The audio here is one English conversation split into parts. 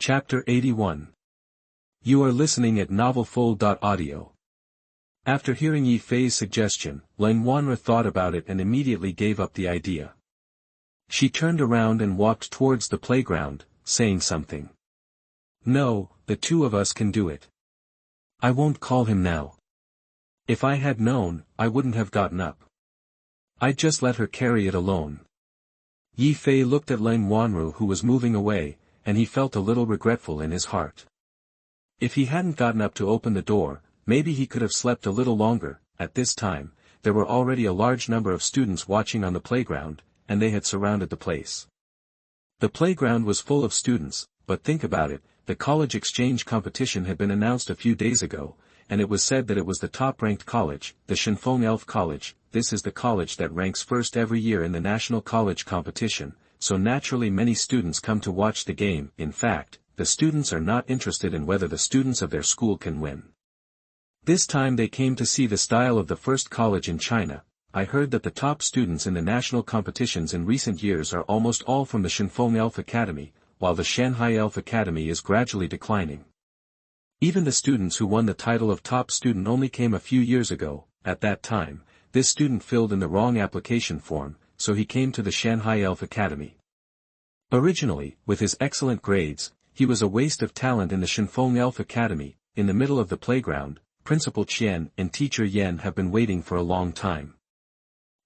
Chapter 81. You are listening at novelfull.audio. After hearing Yi Fei's suggestion, Lan Wanra thought about it and immediately gave up the idea. She turned around and walked towards the playground, saying something. No, the two of us can do it. I won't call him now. If I had known, I wouldn't have gotten up. I'd just let her carry it alone. Yi Fei looked at Lan Wanru who was moving away, and he felt a little regretful in his heart. If he hadn't gotten up to open the door, maybe he could have slept a little longer. At this time, there were already a large number of students watching on the playground, and they had surrounded the place. The playground was full of students, but think about it, the college exchange competition had been announced a few days ago, and it was said that it was the top-ranked college, the Shenfeng Elf College. This is the college that ranks first every year in the national college competition, so naturally many students come to watch the game. In fact, the students are not interested in whether the students of their school can win. This time they came to see the style of the first college in China. I heard that the top students in the national competitions in recent years are almost all from the Shenfeng Elf Academy, while the Shanghai Elf Academy is gradually declining. Even the students who won the title of top student only came a few years ago. At that time, this student filled in the wrong application form, so he came to the Shanghai Elf Academy. Originally, with his excellent grades, he was a waste of talent in the Shenfeng Elf Academy. In the middle of the playground, Principal Qian and Teacher Yan have been waiting for a long time.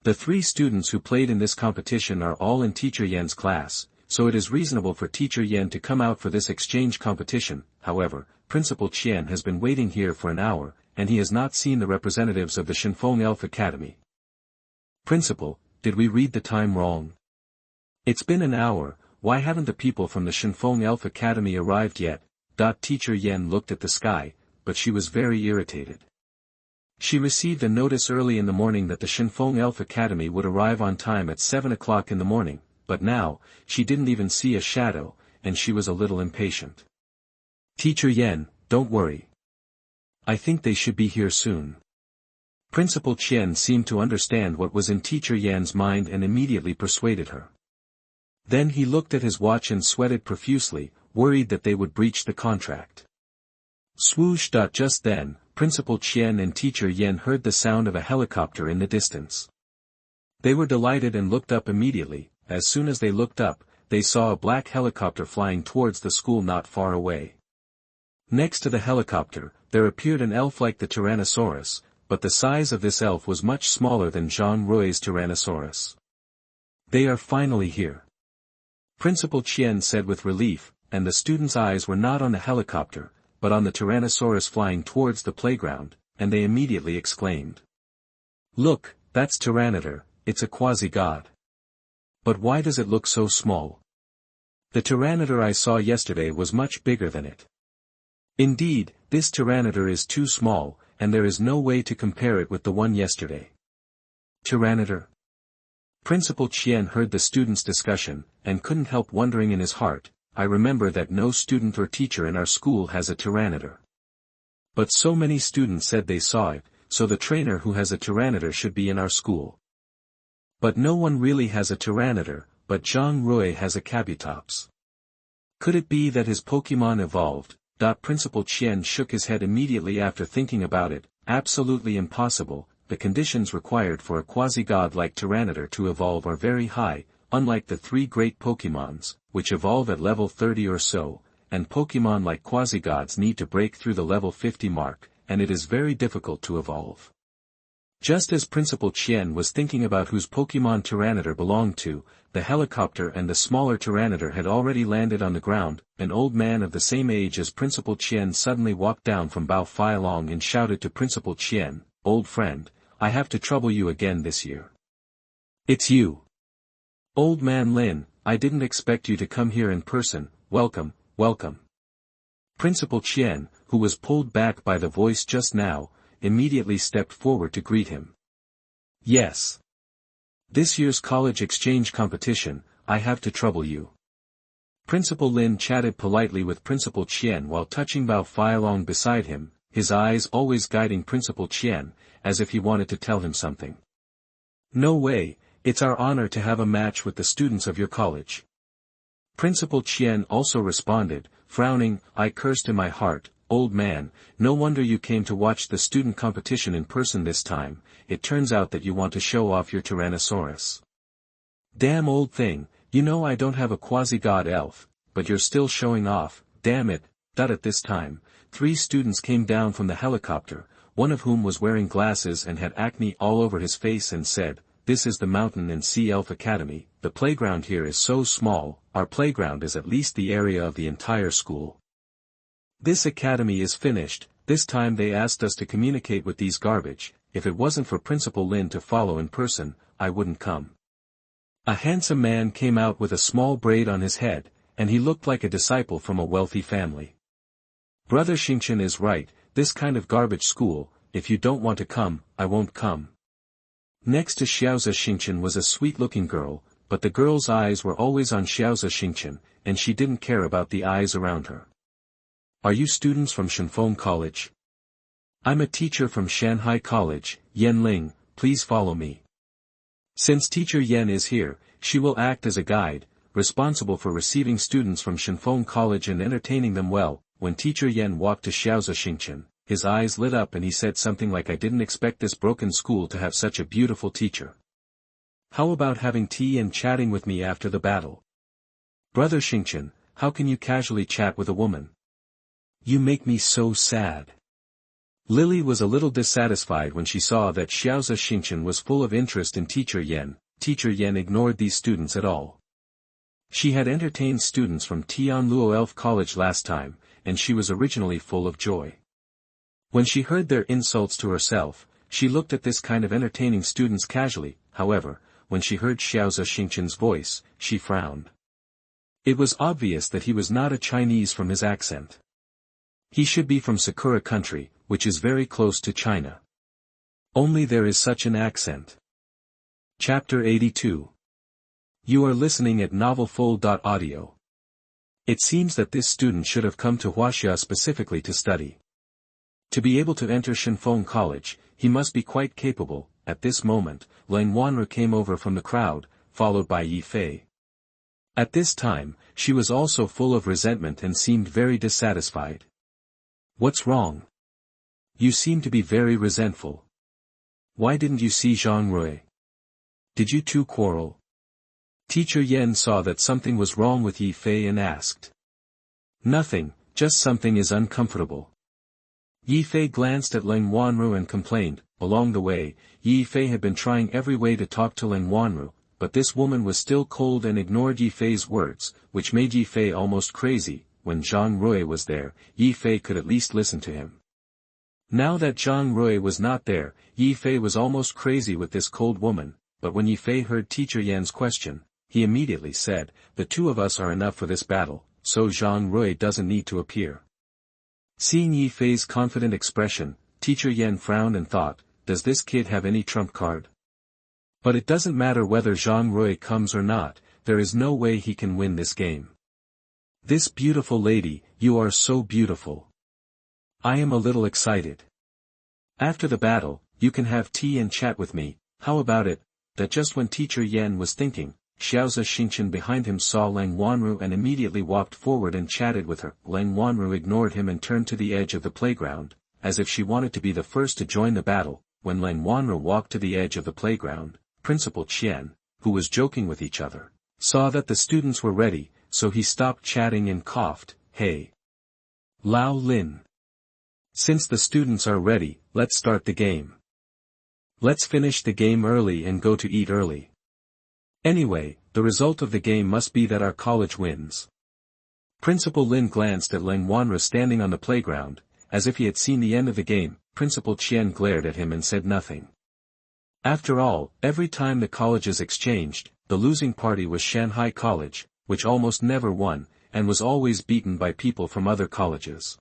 The three students who played in this competition are all in Teacher Yan's class, so it is reasonable for Teacher Yan to come out for this exchange competition. However, Principal Qian has been waiting here for an hour, and he has not seen the representatives of the Shenfeng Elf Academy. Principal, did we read the time wrong? It's been an hour, why haven't the people from the Shenfeng Elf Academy arrived yet? Teacher Yan looked at the sky, but she was very irritated. She received a notice early in the morning that the Shenfeng Elf Academy would arrive on time at 7 o'clock in the morning, but now, she didn't even see a shadow, and she was a little impatient. Teacher Yan, don't worry. I think they should be here soon. Principal Qian seemed to understand what was in Teacher Yan's mind and immediately persuaded her. Then he looked at his watch and sweated profusely, worried that they would breach the contract. Swoosh! Just then, Principal Qian and Teacher Yan heard the sound of a helicopter in the distance. They were delighted and looked up immediately. As soon as they looked up, they saw a black helicopter flying towards the school not far away. Next to the helicopter, there appeared an elf like the Tyrannosaurus, but the size of this elf was much smaller than Zhang Rui's Tyrannosaurus. They are finally here. Principal Qian said with relief, and the students' eyes were not on the helicopter, but on the Tyrannosaurus flying towards the playground, and they immediately exclaimed. Look, that's Tyranitar, it's a quasi-god. But why does it look so small? The Tyranitar I saw yesterday was much bigger than it. Indeed, this Tyranitar is too small, and there is no way to compare it with the one yesterday. Tyranitar. Principal Qian heard the students' discussion, and couldn't help wondering in his heart, I remember that no student or teacher in our school has a Tyranitar. But so many students said they saw it, so the trainer who has a Tyranitar should be in our school. But no one really has a Tyranitar, but Zhang Rui has a Kabutops. Could it be that his Pokémon evolved? Principal Qian shook his head immediately after thinking about it. Absolutely impossible. The conditions required for a quasi-god like Tyranitar to evolve are very high, unlike the three great Pokémons, which evolve at level 30 or so, and Pokémon like quasi-gods need to break through the level 50 mark, and it is very difficult to evolve. Just as Principal Qian was thinking about whose Pokémon Tyranitar belonged to, the helicopter and the smaller Tyranitar had already landed on the ground. An old man of the same age as Principal Qian suddenly walked down from Bao Feilong and shouted to Principal Qian, "Old friend, I have to trouble you again this year." "It's you. Old man Lin, I didn't expect you to come here in person, welcome, welcome." Principal Qian, who was pulled back by the voice just now, immediately stepped forward to greet him. "Yes. This year's college exchange competition, I have to trouble you." Principal Lin chatted politely with Principal Qian while touching Bao Feilong beside him, his eyes always guiding Principal Qian, as if he wanted to tell him something. "No way, it's our honor to have a match with the students of your college." Principal Qian also responded, frowning. I cursed in my heart, "Old man, no wonder you came to watch the student competition in person this time. It turns out that you want to show off your Tyrannosaurus. Damn old thing, you know I don't have a quasi-god elf, but you're still showing off, damn it." At this time, 3 students came down from the helicopter, one of whom was wearing glasses and had acne all over his face, and said, "This is the Mountain and Sea Elf Academy. The playground here is so small, our playground is at least the area of the entire school. This academy is finished." This time they asked us to communicate with these garbage. If it wasn't for Principal Lin to follow in person, I wouldn't come. A handsome man came out with a small braid on his head, and he looked like a disciple from a wealthy family. "Brother Xingqian is right, this kind of garbage school, if you don't want to come, I won't come." Next to Xiaozi Xingqian was a sweet-looking girl, but the girl's eyes were always on Xiaozi Xingqian, and she didn't care about the eyes around her. "Are you students from Shanfeng College?" "I'm a teacher from Shanghai College, Yan Ling, please follow me." Since Teacher Yan is here, she will act as a guide, responsible for receiving students from Shanfeng College and entertaining them well. When Teacher Yan walked to Xiaozi Xingqian, his eyes lit up and he said something like, "I didn't expect this broken school to have such a beautiful teacher. How about having tea and chatting with me after the battle?" "Brother Xingqian, how can you casually chat with a woman? You make me so sad." Lily was a little dissatisfied when she saw that Xiaozi Xingqian was full of interest in Teacher Yan. Teacher Yan ignored these students at all. She had entertained students from Tianluo Elf College last time, and she was originally full of joy. When she heard their insults to herself, she looked at this kind of entertaining students casually. However, when she heard Xiaozi Xingqian's voice, she frowned. It was obvious that he was not a Chinese from his accent. He should be from Sakura country, which is very close to China. Only there is such an accent. Chapter 82. You are listening at novelfull.audio. It seems that this student should have come to Huaxia specifically to study. To be able to enter Shanfeng College, he must be quite capable. At this moment, Lang Wanru came over from the crowd, followed by Yi Fei. At this time, she was also full of resentment and seemed very dissatisfied. "What's wrong? You seem to be very resentful. Why didn't you see Zhang Rui? Did you two quarrel?" Teacher Yan saw that something was wrong with Yi Fei and asked. "Nothing, just something is uncomfortable." Yi Fei glanced at Lang Wanru and complained. Along the way, Yi Fei had been trying every way to talk to Lang Wanru, but this woman was still cold and ignored Yi Fei's words, which made Yi Fei almost crazy. When Zhang Rui was there, Yi Fei could at least listen to him. Now that Zhang Rui was not there, Yi Fei was almost crazy with this cold woman, but when Yi Fei heard Teacher Yan's question, he immediately said, "The two of us are enough for this battle, so Zhang Rui doesn't need to appear." Seeing Yi Fei's confident expression, Teacher Yan frowned and thought, "Does this kid have any trump card? But it doesn't matter whether Zhang Rui comes or not, there is no way he can win this game. This beautiful lady, you are so beautiful. I am a little excited. After the battle, you can have tea and chat with me, how about it?" That just when Teacher Yan was thinking, Xiaozi Xingqian behind him saw Lang Wanru and immediately walked forward and chatted with her. Lang Wanru ignored him and turned to the edge of the playground, as if she wanted to be the first to join the battle. When Lang Wanru walked to the edge of the playground, Principal Qian, who was joking with each other, saw that the students were ready, so he stopped chatting and coughed, "Hey, Lao Lin. Since the students are ready, let's start the game. Let's finish the game early and go to eat early. Anyway, the result of the game must be that our college wins." Principal Lin glanced at Lang Wanru standing on the playground, as if he had seen the end of the game. Principal Qian glared at him and said nothing. After all, every time the colleges exchanged, the losing party was Shanghai College, which almost never won, and was always beaten by people from other colleges.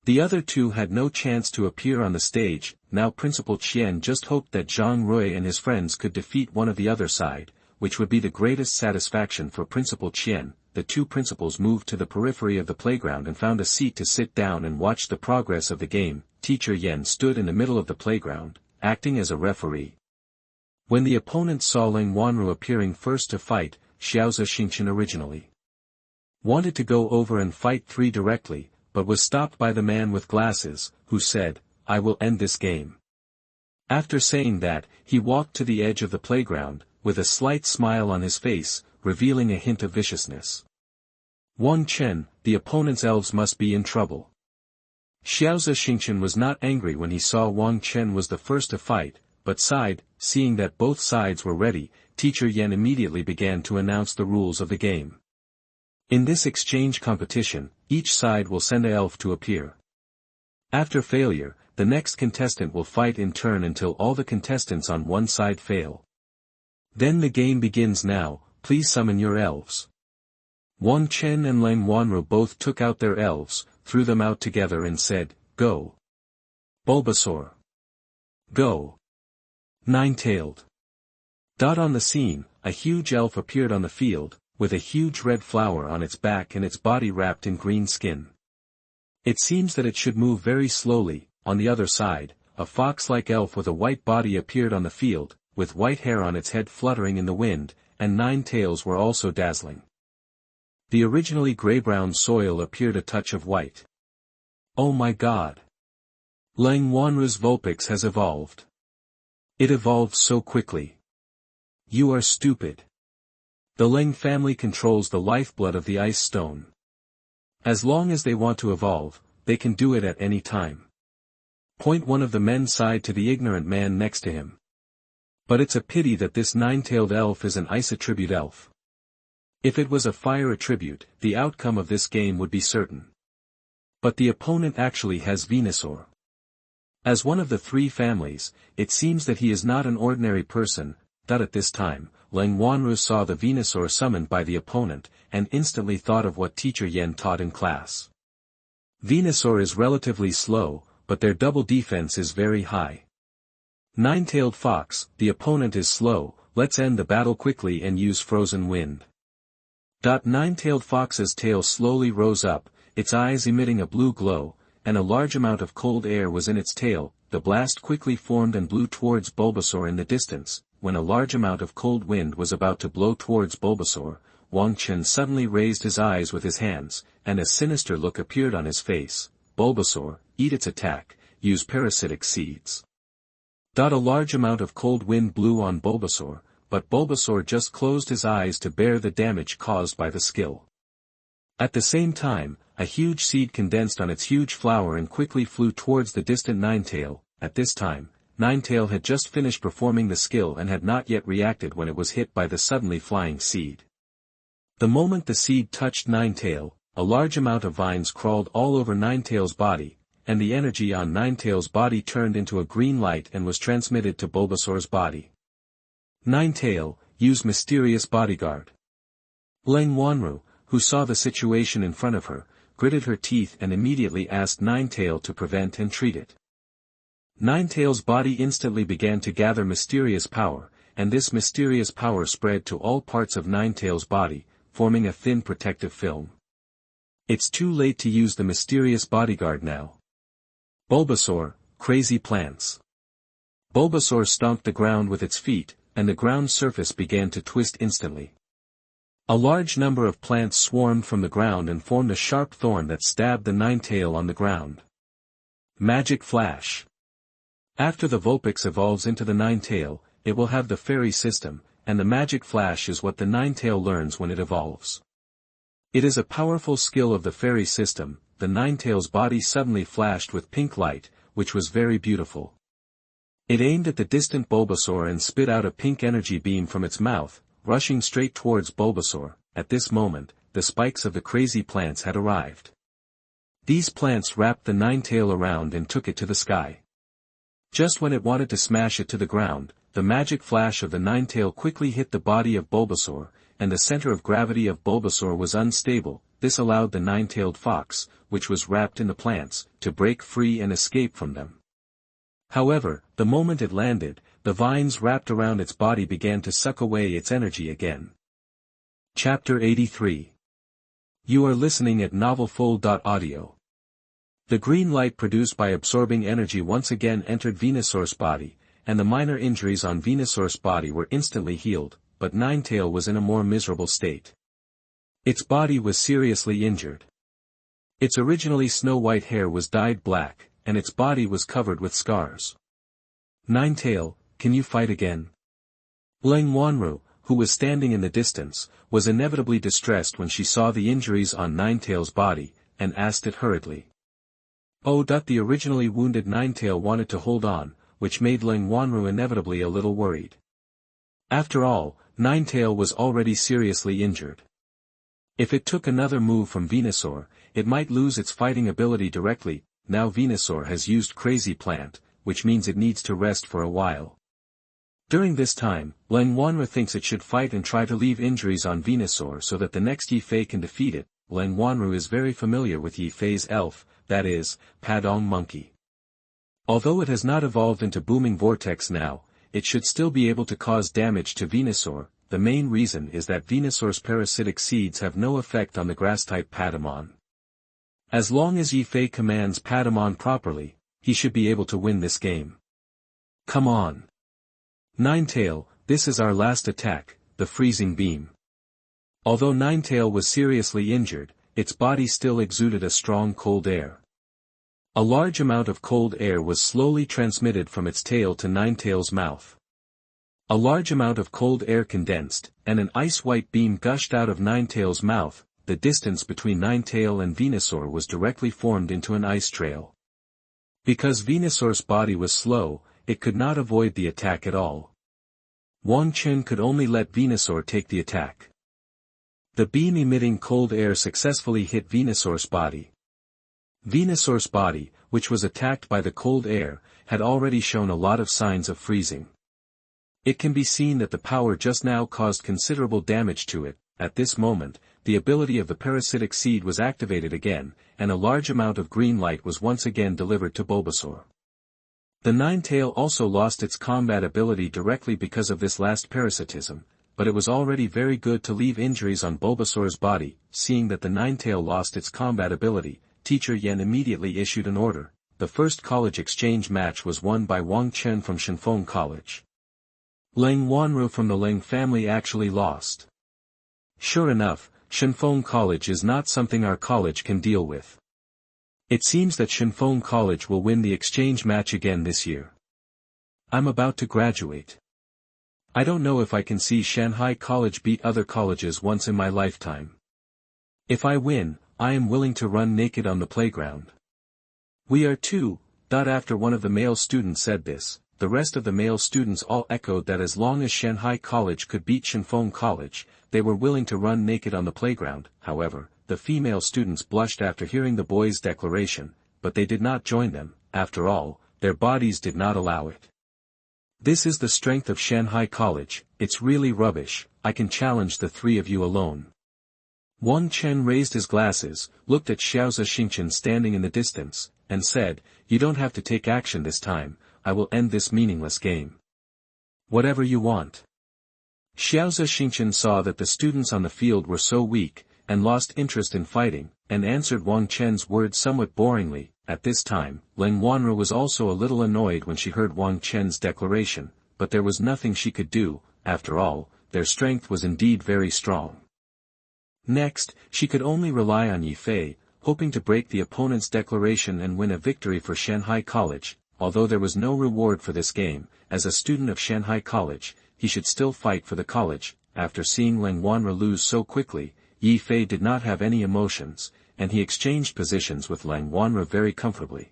The other two had no chance to appear on the stage. Now Principal Qian just hoped that Zhang Rui and his friends could defeat one of the other side, which would be the greatest satisfaction for Principal Qian. The two principals moved to the periphery of the playground and found a seat to sit down and watch the progress of the game. Teacher Yan stood in the middle of the playground, acting as a referee. When the opponent saw Lang Wanru appearing first to fight, Xiaozi Xingqian originally wanted to go over and fight 3 directly, but was stopped by the man with glasses, who said, "I will end this game." After saying that, he walked to the edge of the playground, with a slight smile on his face, revealing a hint of viciousness. Wang Chen, the opponent's elves must be in trouble. Xiaozi Xingchen was not angry when he saw Wang Chen was the first to fight, but sighed, seeing that both sides were ready. Teacher Yan immediately began to announce the rules of the game. In this exchange competition, each side will send an elf to appear. After failure, the next contestant will fight in turn until all the contestants on one side fail. Then the game begins now. Please summon your elves. Wang Chen and Leng Wanru both took out their elves, threw them out together and said, "Go. Bulbasaur. Go. Nine-tailed." On the scene, a huge elf appeared on the field, with a huge red flower on its back and its body wrapped in green skin. It seems that it should move very slowly. On the other side, a fox-like elf with a white body appeared on the field, with white hair on its head fluttering in the wind, and 9 tails were also dazzling. The originally gray-brown soil appeared a touch of white. Oh my god! Leng Wanru's Vulpix has evolved. It evolved so quickly. You are stupid. The Leng family controls the lifeblood of the ice stone. As long as they want to evolve, they can do it at any time. One of the men sighed to the ignorant man next to him. But it's a pity that this 9-tailed elf is an ice attribute elf. If it was a fire attribute, the outcome of this game would be certain. But the opponent actually has Venusaur. As one of the 3 families, it seems that he is not an ordinary person. At this time, Leng Wanru saw the Venusaur summoned by the opponent, and instantly thought of what Teacher Yan taught in class. Venusaur is relatively slow, but their double defense is very high. 9-tailed fox, the opponent is slow, let's end the battle quickly and use frozen wind. 9-tailed fox's tail slowly rose up, its eyes emitting a blue glow, and a large amount of cold air was in its tail. The blast quickly formed and blew towards Bulbasaur in the distance. When a large amount of cold wind was about to blow towards Bulbasaur, Wang Chen suddenly raised his eyes with his hands, and a sinister look appeared on his face. Bulbasaur, eat its attack, use parasitic seeds. A large amount of cold wind blew on Bulbasaur, but Bulbasaur just closed his eyes to bear the damage caused by the skill. At the same time, a huge seed condensed on its huge flower and quickly flew towards the distant 9-tail. At this time, 9-tail had just finished performing the skill and had not yet reacted when it was hit by the suddenly flying seed. The moment the seed touched 9-tail, a large amount of vines crawled all over 9-tail's body, and the energy on 9-tail's body turned into a green light and was transmitted to Bulbasaur's body. 9-tail, use Mysterious Bodyguard. Leng Wanru, who saw the situation in front of her, gritted her teeth and immediately asked 9-tail to prevent and treat it. 9-tail's body instantly began to gather mysterious power, and this mysterious power spread to all parts of 9-tail's body, forming a thin protective film. It's too late to use the Mysterious Bodyguard now. Bulbasaur, crazy plants. Bulbasaur stomped the ground with its feet, and the ground surface began to twist instantly. A large number of plants swarmed from the ground and formed a sharp thorn that stabbed the 9-tail on the ground. Magic Flash. After the Vulpix evolves into the 9-tail, it will have the fairy system, and the Magic Flash is what the 9-tail learns when it evolves. It is a powerful skill of the fairy system. The 9-tail's body suddenly flashed with pink light, which was very beautiful. It aimed at the distant Bulbasaur and spit out a pink energy beam from its mouth, rushing straight towards Bulbasaur. At this moment, the spikes of the crazy plants had arrived. These plants wrapped the 9-tail around and took it to the sky. Just when it wanted to smash it to the ground, the magic flash of the 9-tail quickly hit the body of Bulbasaur, and the center of gravity of Bulbasaur was unstable. This allowed the 9-tailed fox, which was wrapped in the plants, to break free and escape from them. However, the moment it landed, the vines wrapped around its body began to suck away its energy again. Chapter 83. You are listening at novelfull.audio. The green light produced by absorbing energy once again entered Venusaur's body, and the minor injuries on Venusaur's body were instantly healed, but 9-tail was in a more miserable state. Its body was seriously injured. Its originally snow-white hair was dyed black, and its body was covered with scars. Ninetail, can you fight again? Zhang, who was standing in the distance, was inevitably distressed when she saw the injuries on Ninetail's body, and asked it hurriedly. Oh, the originally wounded Ninetail wanted to hold on, which made Zhang inevitably a little worried. After all, Ninetail was already seriously injured. If it took another move from Venusaur, it might lose its fighting ability directly. Now Venusaur has used Crazy Plant, which means it needs to rest for a while. During this time, Zhang thinks it should fight and try to leave injuries on Venusaur so that the next Yifei can defeat it. Zhang is very familiar with Yifei's elf, that is, Padong Monkey. Although it has not evolved into Booming Vortex now, it should still be able to cause damage to Venusaur. The main reason is that Venusaur's parasitic seeds have no effect on the grass-type Patamon. As long as Yifei commands Patamon properly, he should be able to win this game. Come on. Ninetail, this is our last attack, the Freezing Beam. Although Ninetail was seriously injured, its body still exuded a strong cold air. A large amount of cold air was slowly transmitted from its tail to Ninetail's mouth. A large amount of cold air condensed, and an ice-white beam gushed out of Ninetail's mouth. The distance between Ninetail and Venusaur was directly formed into an ice trail. Because Venusaur's body was slow, it could not avoid the attack at all. Wang Chen could only let Venusaur take the attack. The beam emitting cold air successfully hit Venusaur's body. Venusaur's body, which was attacked by the cold air, had already shown a lot of signs of freezing. It can be seen that the power just now caused considerable damage to it. At this moment, the ability of the parasitic seed was activated again, and a large amount of green light was once again delivered to Bulbasaur. The Ninetail also lost its combat ability directly because of this last parasitism, but it was already very good to leave injuries on Bulbasaur's body. Seeing that the Ninetail lost its combat ability, Teacher Yen immediately issued an order. The first college exchange match was won by Wang Chen from Shenfeng College. Zhang from the Ling family actually lost. Sure enough, Shenfeng College is not something our college can deal with. It seems that Shenfeng College will win the exchange match again this year. I'm about to graduate. I don't know if I can see Shanghai College beat other colleges once in my lifetime. If I win, I am willing to run naked on the playground. We are too. After one of the male students said this, the rest of the male students all echoed that as long as Shanghai College could beat Shenfeng College, they were willing to run naked on the playground. However, the female students blushed after hearing the boys' declaration, but they did not join them. After all, their bodies did not allow it. This is the strength of Shanghai College. It's really rubbish. I can challenge the three of you alone. Wang Chen raised his glasses, looked at Xiaozi Xingchen standing in the distance, and said, "You don't have to take action this time. I will end this meaningless game. Whatever you want." Xiaozi Xingchen saw that the students on the field were so weak, and lost interest in fighting, and answered Wang Chen's words somewhat boringly. At this time, Zhang was also a little annoyed when she heard Wang Chen's declaration, but there was nothing she could do. After all, their strength was indeed very strong. Next, she could only rely on Yifei, hoping to break the opponent's declaration and win a victory for Shanghai College. Although there was no reward for this game, as a student of Shanghai College, he should still fight for the college. After seeing Zhang lose so quickly, Yifei did not have any emotions, and he exchanged positions with Zhang very comfortably.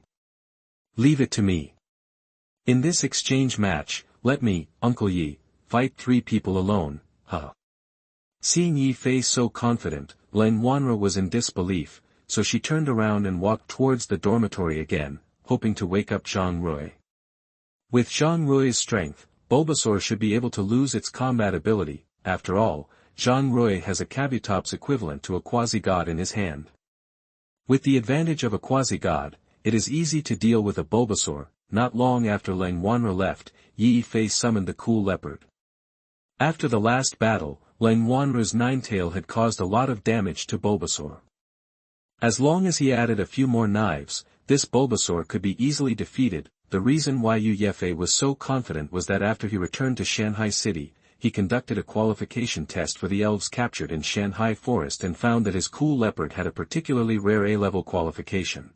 "Leave it to me. In this exchange match, let me, Uncle Yi, fight 3 people alone, huh?" Seeing Yifei so confident, Zhang was in disbelief, so she turned around and walked towards the dormitory again, hoping to wake up Zhang Rui. With Zhang Rui's strength, Bulbasaur should be able to lose its combat ability. After all, Zhang Rui has a Kabutops equivalent to a quasi-god in his hand. With the advantage of a quasi-god, it is easy to deal with a Bulbasaur. Not long after Zhang left, Yifei summoned the Cool Leopard. After the last battle, Zhang's Ninetail had caused a lot of damage to Bulbasaur. As long as he added a few more knives, this Bulbasaur could be easily defeated. The reason why Yu Yefei was so confident was that after he returned to Shanghai City, he conducted a qualification test for the elves captured in Shanghai Forest and found that his cool leopard had a particularly rare A-level qualification.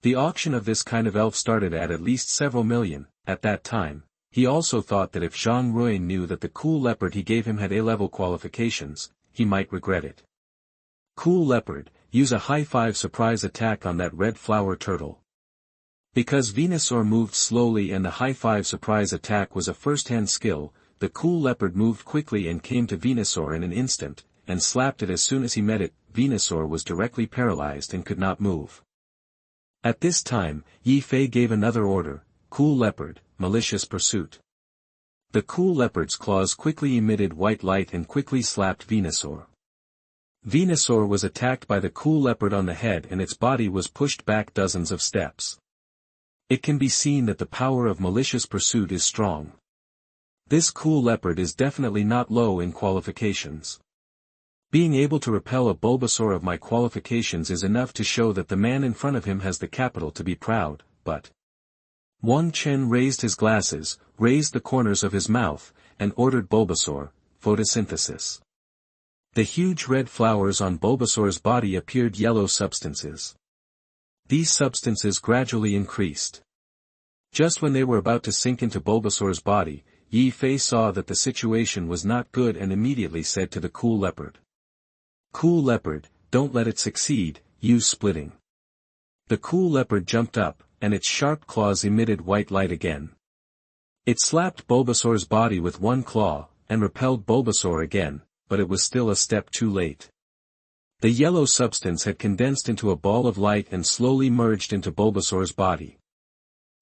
The auction of this kind of elf started at least several million, at that time. He also thought that if Zhang Rui knew that the cool leopard he gave him had A-level qualifications, he might regret it. Cool leopard, use a high-five surprise attack on that red flower turtle. Because Venusaur moved slowly and the high-five surprise attack was a first-hand skill, the cool leopard moved quickly and came to Venusaur in an instant, and slapped it as soon as he met it. Venusaur was directly paralyzed and could not move. At this time, Yi Fei gave another order, Cool Leopard, Malicious Pursuit. The cool leopard's claws quickly emitted white light and quickly slapped Venusaur. Venusaur was attacked by the cool leopard on the head and its body was pushed back dozens of steps. It can be seen that the power of Malicious Pursuit is strong. This cool leopard is definitely not low in qualifications. Being able to repel a Bulbasaur of my qualifications is enough to show that the man in front of him has the capital to be proud, but... Wang Chen raised his glasses, raised the corners of his mouth, and ordered Bulbasaur, photosynthesis. The huge red flowers on Bulbasaur's body appeared yellow substances. These substances gradually increased. Just when they were about to sink into Bulbasaur's body, Yi Fei saw that the situation was not good and immediately said to the cool leopard. Cool leopard, don't let it succeed, use splitting. The cool leopard jumped up, and its sharp claws emitted white light again. It slapped Bulbasaur's body with one claw, and repelled Bulbasaur again, but it was still a step too late. The yellow substance had condensed into a ball of light and slowly merged into Bulbasaur's body.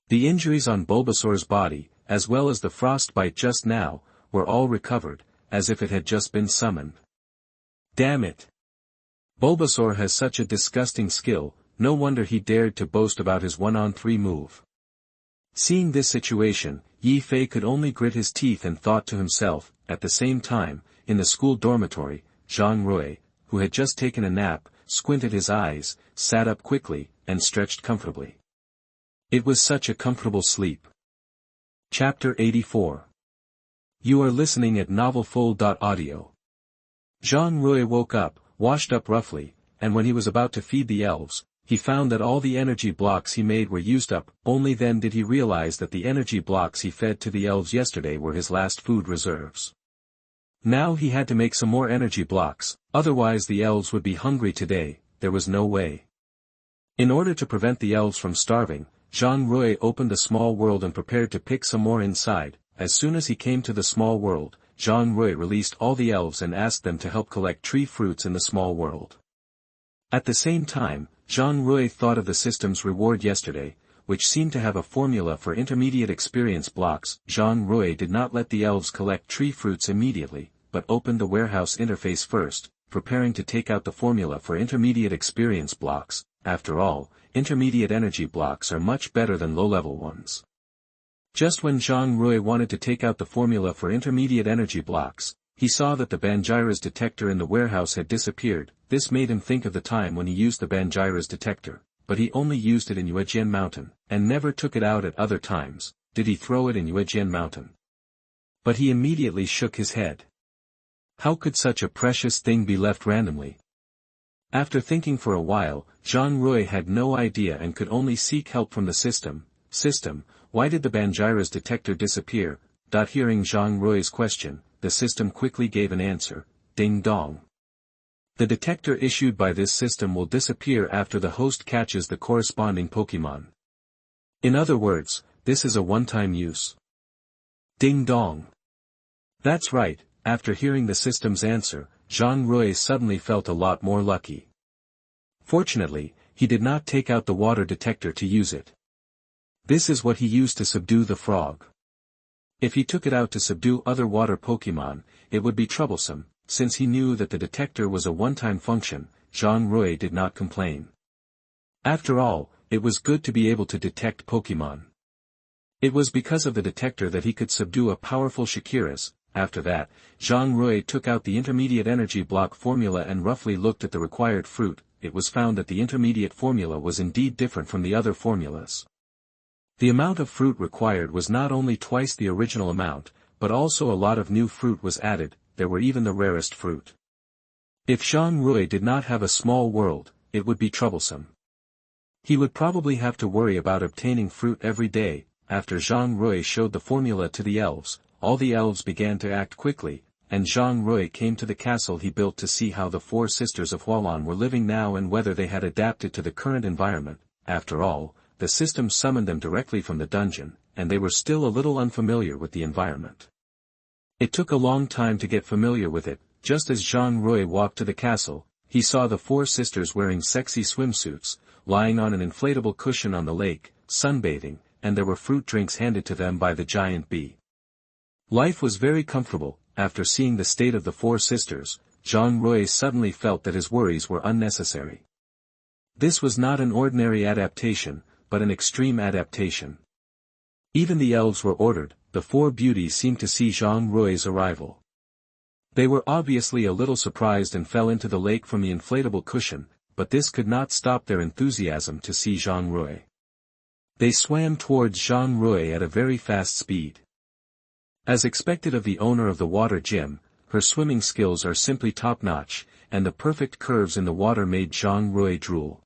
The injuries on Bulbasaur's body, as well as the frostbite just now, were all recovered, as if it had just been summoned. Damn it! Bulbasaur has such a disgusting skill, no wonder he dared to boast about his 1-on-3 move. Seeing this situation, Yi Fei could only grit his teeth and thought to himself, at the same time, in the school dormitory, Zhang Rui, who had just taken a nap, squinted his eyes, sat up quickly, and stretched comfortably. It was such a comfortable sleep. Chapter 84. You are listening at novelfull.audio. Zhang Rui woke up, washed up roughly, and when he was about to feed the elves, he found that all the energy blocks he made were used up. Only then did he realize that the energy blocks he fed to the elves yesterday were his last food reserves. Now he had to make some more energy blocks, otherwise the elves would be hungry today. There was no way. In order to prevent the elves from starving, Zhang Rui opened a small world and prepared to pick some more inside. As soon as he came to the small world, Zhang Rui released all the elves and asked them to help collect tree fruits in the small world. At the same time, Zhang Rui thought of the system's reward yesterday, which seemed to have a formula for intermediate experience blocks. Zhang Rui did not let the elves collect tree fruits immediately, but opened the warehouse interface first, preparing to take out the formula for intermediate experience blocks. After all, intermediate energy blocks are much better than low-level ones. Just when Zhang Rui wanted to take out the formula for intermediate energy blocks, he saw that the Banjira's detector in the warehouse had disappeared. This made him think of the time when he used the Banjira's detector, but he only used it in Yuejian Mountain, and never took it out at other times. Did he throw it in Yuejian Mountain? But he immediately shook his head. How could such a precious thing be left randomly? After thinking for a while, Zhang Rui had no idea and could only seek help from the system. System, why did the Banjira's detector disappear? Hearing Zhang Rui's question, the system quickly gave an answer. Ding dong. The detector issued by this system will disappear after the host catches the corresponding Pokémon. In other words, this is a one-time use. Ding dong. That's right. After hearing the system's answer, Zhang Rui suddenly felt a lot more lucky. Fortunately, he did not take out the water detector to use it. This is what he used to subdue the frog. If he took it out to subdue other water Pokémon, it would be troublesome. Since he knew that the detector was a one-time function, Zhang Rui did not complain. After all, it was good to be able to detect Pokémon. It was because of the detector that he could subdue a powerful Shakiras. After that, Zhang Rui took out the intermediate energy block formula and roughly looked at the required fruit. It was found that the intermediate formula was indeed different from the other formulas. The amount of fruit required was not only twice the original amount, but also a lot of new fruit was added, there were even the rarest fruit. If Zhang Rui did not have a small world, it would be troublesome. He would probably have to worry about obtaining fruit every day. After Zhang Rui showed the formula to the elves, all the elves began to act quickly, and Zhang Rui came to the castle he built to see how the four sisters of Hualan were living now and whether they had adapted to the current environment. After all, the system summoned them directly from the dungeon, and they were still a little unfamiliar with the environment. It took a long time to get familiar with it. Just as Zhang Rui walked to the castle, he saw the four sisters wearing sexy swimsuits, lying on an inflatable cushion on the lake, sunbathing, and there were fruit drinks handed to them by the giant bee. Life was very comfortable. After seeing the state of the four sisters, Zhang Rui suddenly felt that his worries were unnecessary. This was not an ordinary adaptation, but an extreme adaptation. Even the elves were ordered. The four beauties seemed to see Zhang Rui's arrival. They were obviously a little surprised and fell into the lake from the inflatable cushion, but this could not stop their enthusiasm to see Zhang Rui. They swam towards Zhang Rui at a very fast speed. As expected of the owner of the water gym, her swimming skills are simply top-notch, and the perfect curves in the water made Zhang Rui drool.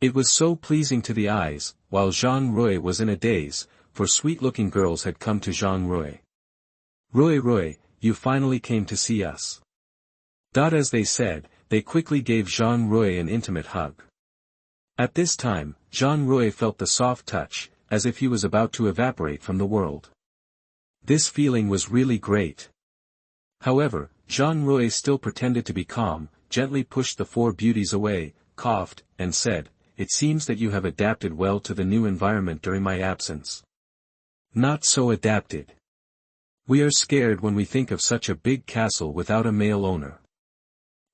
It was so pleasing to the eyes, while Zhang Rui was in a daze, for sweet-looking girls had come to Zhang Rui. Rui, you finally came to see us. As they said, they quickly gave Zhang Rui an intimate hug. At this time, Zhang Rui felt the soft touch, as if he was about to evaporate from the world. This feeling was really great. However, Zhang Rui still pretended to be calm, gently pushed the four beauties away, coughed, and said, "It seems that you have adapted well to the new environment during my absence." Not so adapted. We are scared when we think of such a big castle without a male owner.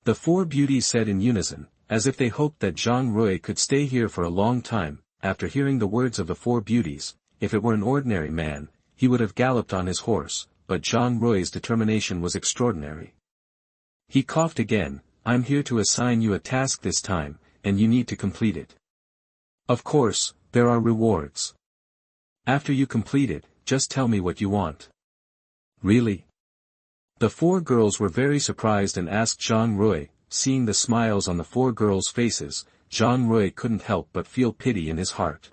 The four beauties said in unison, as if they hoped that Zhang Rui could stay here for a long time. After hearing the words of the four beauties, if it were an ordinary man, he would have galloped on his horse, but Zhang Rui's determination was extraordinary. He coughed again. "I'm here to assign you a task this time, and you need to complete it. Of course, there are rewards. After you complete it, just tell me what you want." "Really?" The four girls were very surprised and asked Zhang Rui. Seeing the smiles on the four girls' faces, Zhang Rui couldn't help but feel pity in his heart.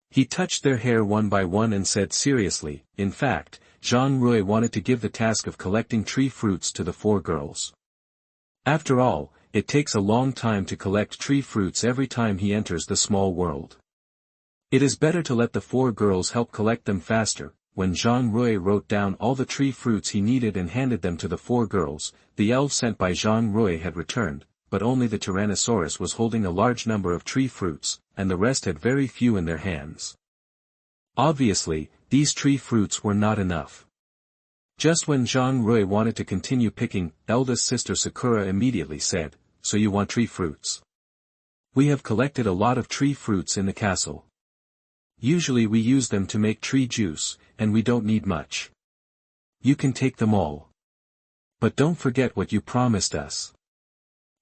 He touched their hair one by one and said seriously. In fact, Zhang Rui wanted to give the task of collecting tree fruits to the four girls. After all, it takes a long time to collect tree fruits every time he enters the small world. It is better to let the four girls help collect them faster. When Zhang Rui wrote down all the tree fruits he needed and handed them to the four girls, the elves sent by Zhang Rui had returned, but only the Tyrannosaurus was holding a large number of tree fruits, and the rest had very few in their hands. Obviously, these tree fruits were not enough. Just when Zhang Rui wanted to continue picking, eldest sister Sakura immediately said, "So you want tree fruits? We have collected a lot of tree fruits in the castle. Usually we use them to make tree juice, and we don't need much. You can take them all. But don't forget what you promised us."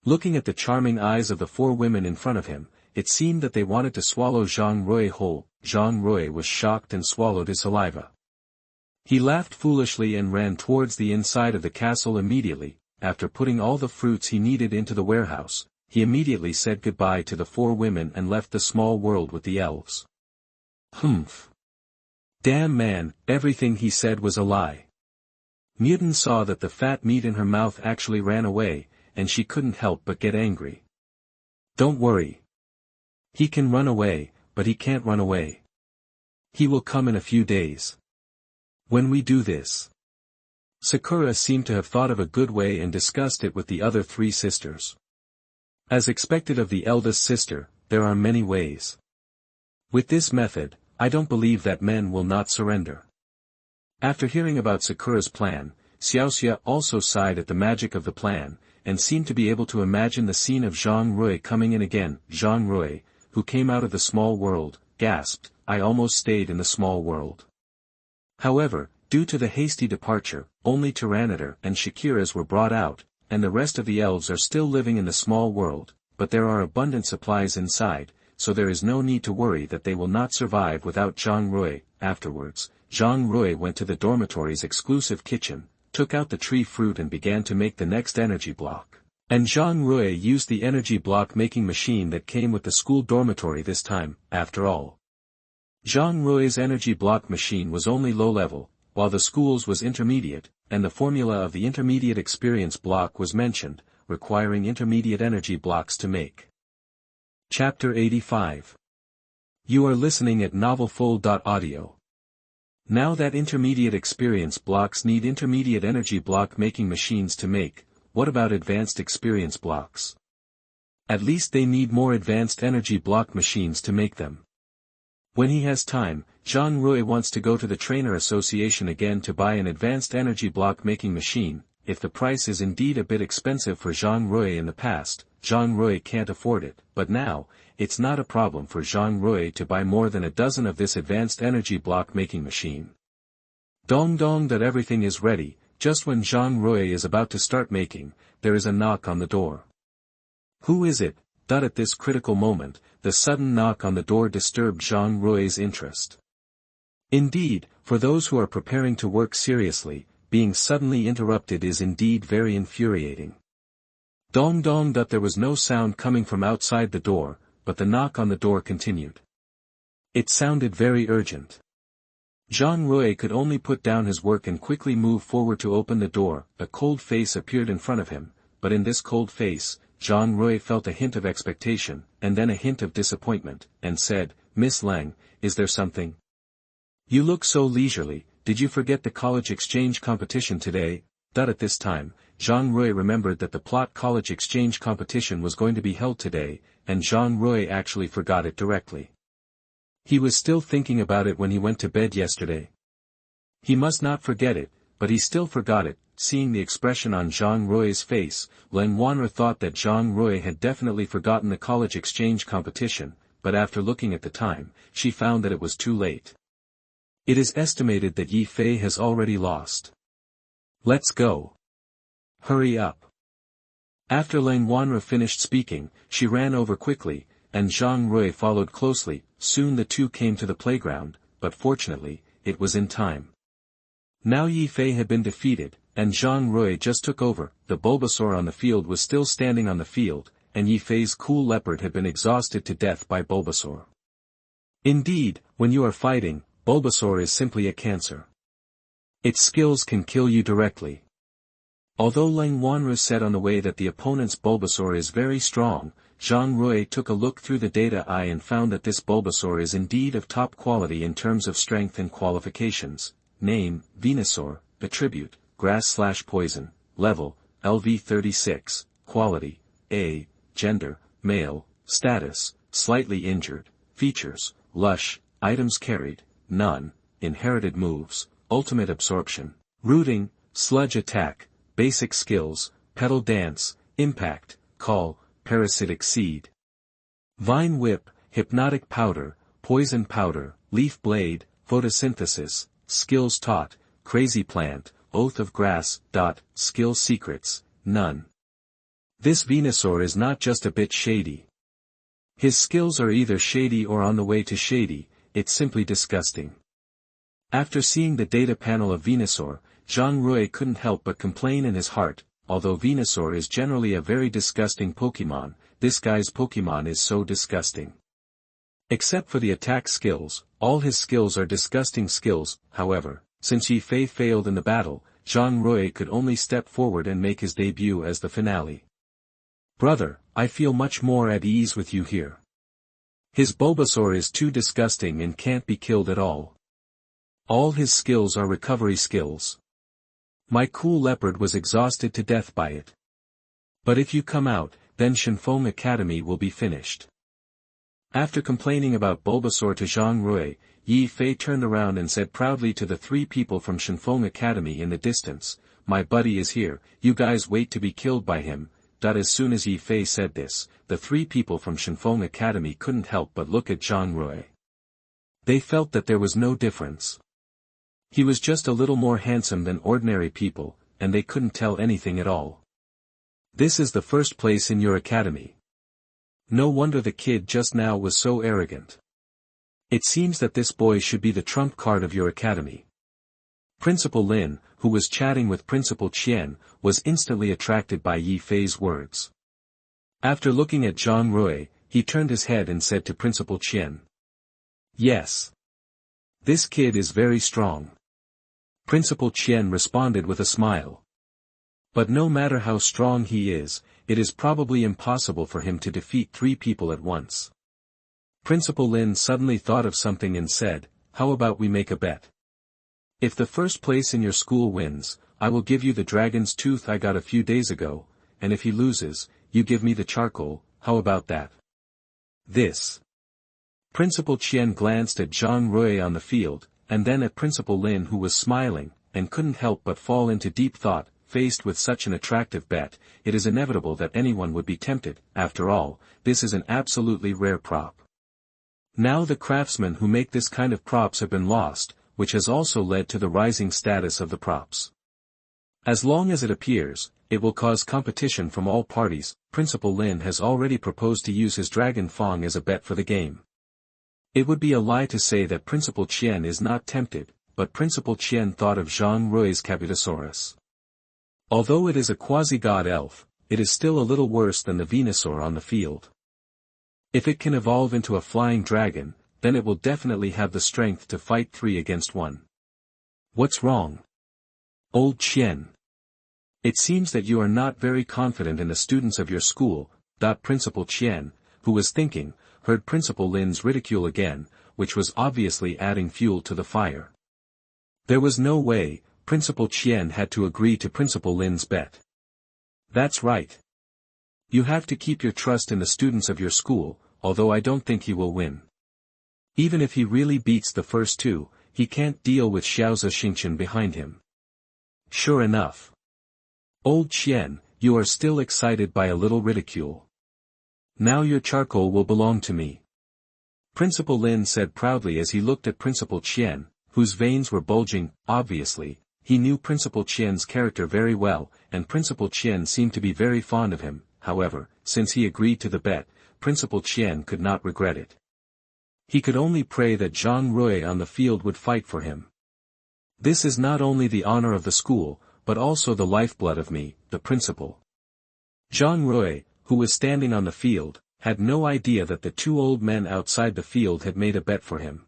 Looking at the charming eyes of the four women in front of him, it seemed that they wanted to swallow Zhang Rui whole. Zhang Rui was shocked and swallowed his saliva. He laughed foolishly and ran towards the inside of the castle immediately. After putting all the fruits he needed into the warehouse, he immediately said goodbye to the four women and left the small world with the elves. Humph. Damn man, everything he said was a lie. Mutin saw that the fat meat in her mouth actually ran away, and she couldn't help but get angry. "Don't worry. He can run away, but he can't run away. He will come in a few days. When we do this." Sakura seemed to have thought of a good way and discussed it with the other three sisters. As expected of the eldest sister, there are many ways. With this method, I don't believe that men will not surrender. After hearing about Sakura's plan, Xiaoxia also sighed at the magic of the plan, and seemed to be able to imagine the scene of Zhang Rui coming in again. Zhang Rui, who came out of the small world, gasped, "I almost stayed in the small world." However, due to the hasty departure, only Tyranitar and Shakiras were brought out, and the rest of the elves are still living in the small world, but there are abundant supplies inside, so there is no need to worry that they will not survive without Zhang Rui. Afterwards, Zhang Rui went to the dormitory's exclusive kitchen, took out the tree fruit and began to make the next energy block. And Zhang Rui used the energy block making machine that came with the school dormitory this time, after all. Zhang Rui's energy block machine was only low level, while the school's was intermediate, and the formula of the intermediate experience block was mentioned, requiring intermediate energy blocks to make. Chapter 85. You are listening at novelfull.audio. Now that intermediate experience blocks need intermediate energy block making machines to make, what about advanced experience blocks? At least they need more advanced energy block machines to make them. When he has time, Zhang Rui wants to go to the Trainer Association again to buy an advanced energy block making machine. If the price is indeed a bit expensive for Zhang Rui in the past, Zhang Rui can't afford it, but now, it's not a problem for Zhang Rui to buy more than a dozen of this advanced energy block making machine. Dong dong that everything is ready. Just when Zhang Rui is about to start making, there is a knock on the door. Who is it? At this critical moment, the sudden knock on the door disturbed Zhang Rui's interest. Indeed, for those who are preparing to work seriously, being suddenly interrupted is indeed very infuriating. Dong dong there was no sound coming from outside the door, but the knock on the door continued. It sounded very urgent. Zhang Rui could only put down his work and quickly move forward to open the door. A cold face appeared in front of him, but in this cold face, Zhang Rui felt a hint of expectation, and then a hint of disappointment, and said, "Miss Lang, is there something? You look so leisurely, did you forget the college exchange competition today?" At this time, Zhang Rui remembered that the plot college exchange competition was going to be held today, and Zhang Rui actually forgot it directly. He was still thinking about it when he went to bed yesterday. He must not forget it, but he still forgot it. Seeing the expression on Zhang Rui's face, Lin Wanru thought that Zhang Rui had definitely forgotten the college exchange competition, but after looking at the time, she found that it was too late. It is estimated that Yi Fei has already lost. Let's go. Hurry up. After Lin Wanru finished speaking, she ran over quickly, and Zhang Rui followed closely. Soon the two came to the playground, but fortunately, it was in time. Now Yi Fei had been defeated, and Zhang Rui just took over. The Bulbasaur on the field was still standing on the field, and Yi Fei's cool leopard had been exhausted to death by Bulbasaur. Indeed, when you are fighting, Bulbasaur is simply a cancer. Its skills can kill you directly. Although Lin Wanru said on the way that the opponent's Bulbasaur is very strong, Zhang Rui took a look through the data eye and found that this Bulbasaur is indeed of top quality in terms of strength and qualifications. Name, Venusaur. Attribute, Grass/Poison. Level, LV36. Quality, A. Gender, Male. Status, Slightly Injured. Features, Lush. Items carried, None. Inherited moves, Ultimate Absorption. Rooting, Sludge Attack. Basic skills, Petal Dance, Impact, Call, Parasitic Seed. Vine Whip, Hypnotic Powder, Poison Powder, Leaf Blade, Photosynthesis. Skills taught, Crazy Plant, Oath of Grass. Skill secrets, none. This Venusaur is not just a bit shady. His skills are either shady or on the way to shady. It's simply disgusting. After seeing the data panel of Venusaur, Zhang Rui couldn't help but complain in his heart. Although Venusaur is generally a very disgusting Pokémon, this guy's Pokémon is so disgusting. Except for the attack skills, all his skills are disgusting skills. However, since Yi Fei failed in the battle, Zhang Rui could only step forward and make his debut as the finale. "Brother, I feel much more at ease with you here. His Bulbasaur is too disgusting and can't be killed at all. All his skills are recovery skills. My cool leopard was exhausted to death by it. But if you come out, then Shenfeng Academy will be finished." After complaining about Bulbasaur to Zhang Rui, Yi Fei turned around and said proudly to the three people from Shenfeng Academy in the distance, "My buddy is here, you guys wait to be killed by him." As soon as Yi Fei said this, the three people from Shenfeng Academy couldn't help but look at Zhang Rui. They felt that there was no difference. He was just a little more handsome than ordinary people, and they couldn't tell anything at all. "This is the first place in your academy. No wonder the kid just now was so arrogant. It seems that this boy should be the trump card of your academy. Principal Lin, who was chatting with Principal Qian, was instantly attracted by Yi Fei's words. After looking at Zhang Rui, he turned his head and said to Principal Qian. Yes. This kid is very strong. Principal Qian responded with a smile. But no matter how strong he is, it is probably impossible for him to defeat 3 people at once. Principal Lin suddenly thought of something and said, how about we make a bet? If the first place in your school wins, I will give you the dragon's tooth I got a few days ago, and if he loses, you give me the charcoal, how about that? This. Principal Qian glanced at Zhang Rui on the field, and then at Principal Lin who was smiling, and couldn't help but fall into deep thought. Faced with such an attractive bet, it is inevitable that anyone would be tempted. After all, this is an absolutely rare prop. Now the craftsmen who make this kind of props have been lost, which has also led to the rising status of the props. As long as it appears, it will cause competition from all parties. Principal Lin has already proposed to use his Dragon Fang as a bet for the game. It would be a lie to say that Principal Qian is not tempted, but Principal Qian thought of Zhang Rui's Kabutosaurus. Although it is a quasi-god elf, it is still a little worse than the Venusaur on the field. If it can evolve into a flying dragon, then it will definitely have the strength to fight 3 against 1. What's wrong? Old Qian. It seems that you are not very confident in the students of your school. Principal Qian, who was thinking, heard Principal Lin's ridicule again, which was obviously adding fuel to the fire. There was no way. Principal Qian had to agree to Principal Lin's bet. That's right. You have to keep your trust in the students of your school, although I don't think he will win. Even if he really beats the first 2, he can't deal with Xiaozi Xingqian behind him. Sure enough. Old Qian, you are still excited by a little ridicule. Now your charcoal will belong to me. Principal Lin said proudly as he looked at Principal Qian, whose veins were bulging. Obviously, he knew Principal Qian's character very well, and Principal Qian seemed to be very fond of him. However, since he agreed to the bet, Principal Qian could not regret it. He could only pray that Zhang Rui on the field would fight for him. This is not only the honor of the school, but also the lifeblood of me, the principal. Zhang Rui, who was standing on the field, had no idea that the 2 old men outside the field had made a bet for him.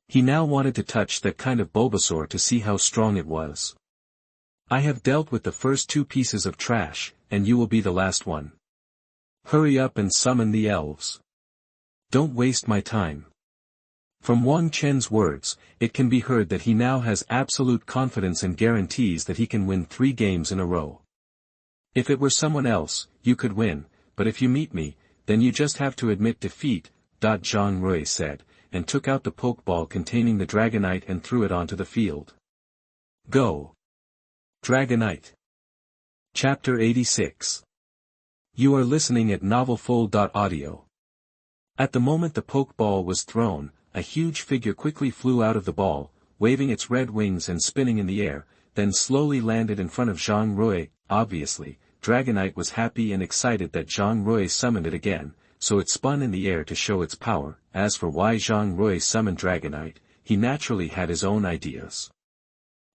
He now wanted to touch that kind of Bulbasaur to see how strong it was. I have dealt with the first 2 pieces of trash, and you will be the last one. Hurry up and summon the elves. Don't waste my time. From Wang Chen's words, it can be heard that he now has absolute confidence and guarantees that he can win 3 games in a row. If it were someone else, you could win, but if you meet me, then you just have to admit defeat. Zhang Rui said, and took out the Pokeball containing the Dragonite and threw it onto the field. Go! Dragonite! Chapter 86. You are listening at novelfull.audio. At the moment the Pokeball was thrown, a huge figure quickly flew out of the ball, waving its red wings and spinning in the air, then slowly landed in front of Zhang Rui. Obviously, Dragonite was happy and excited that Zhang Rui summoned it again, so it spun in the air to show its power. As for why Zhang Rui summoned Dragonite, he naturally had his own ideas.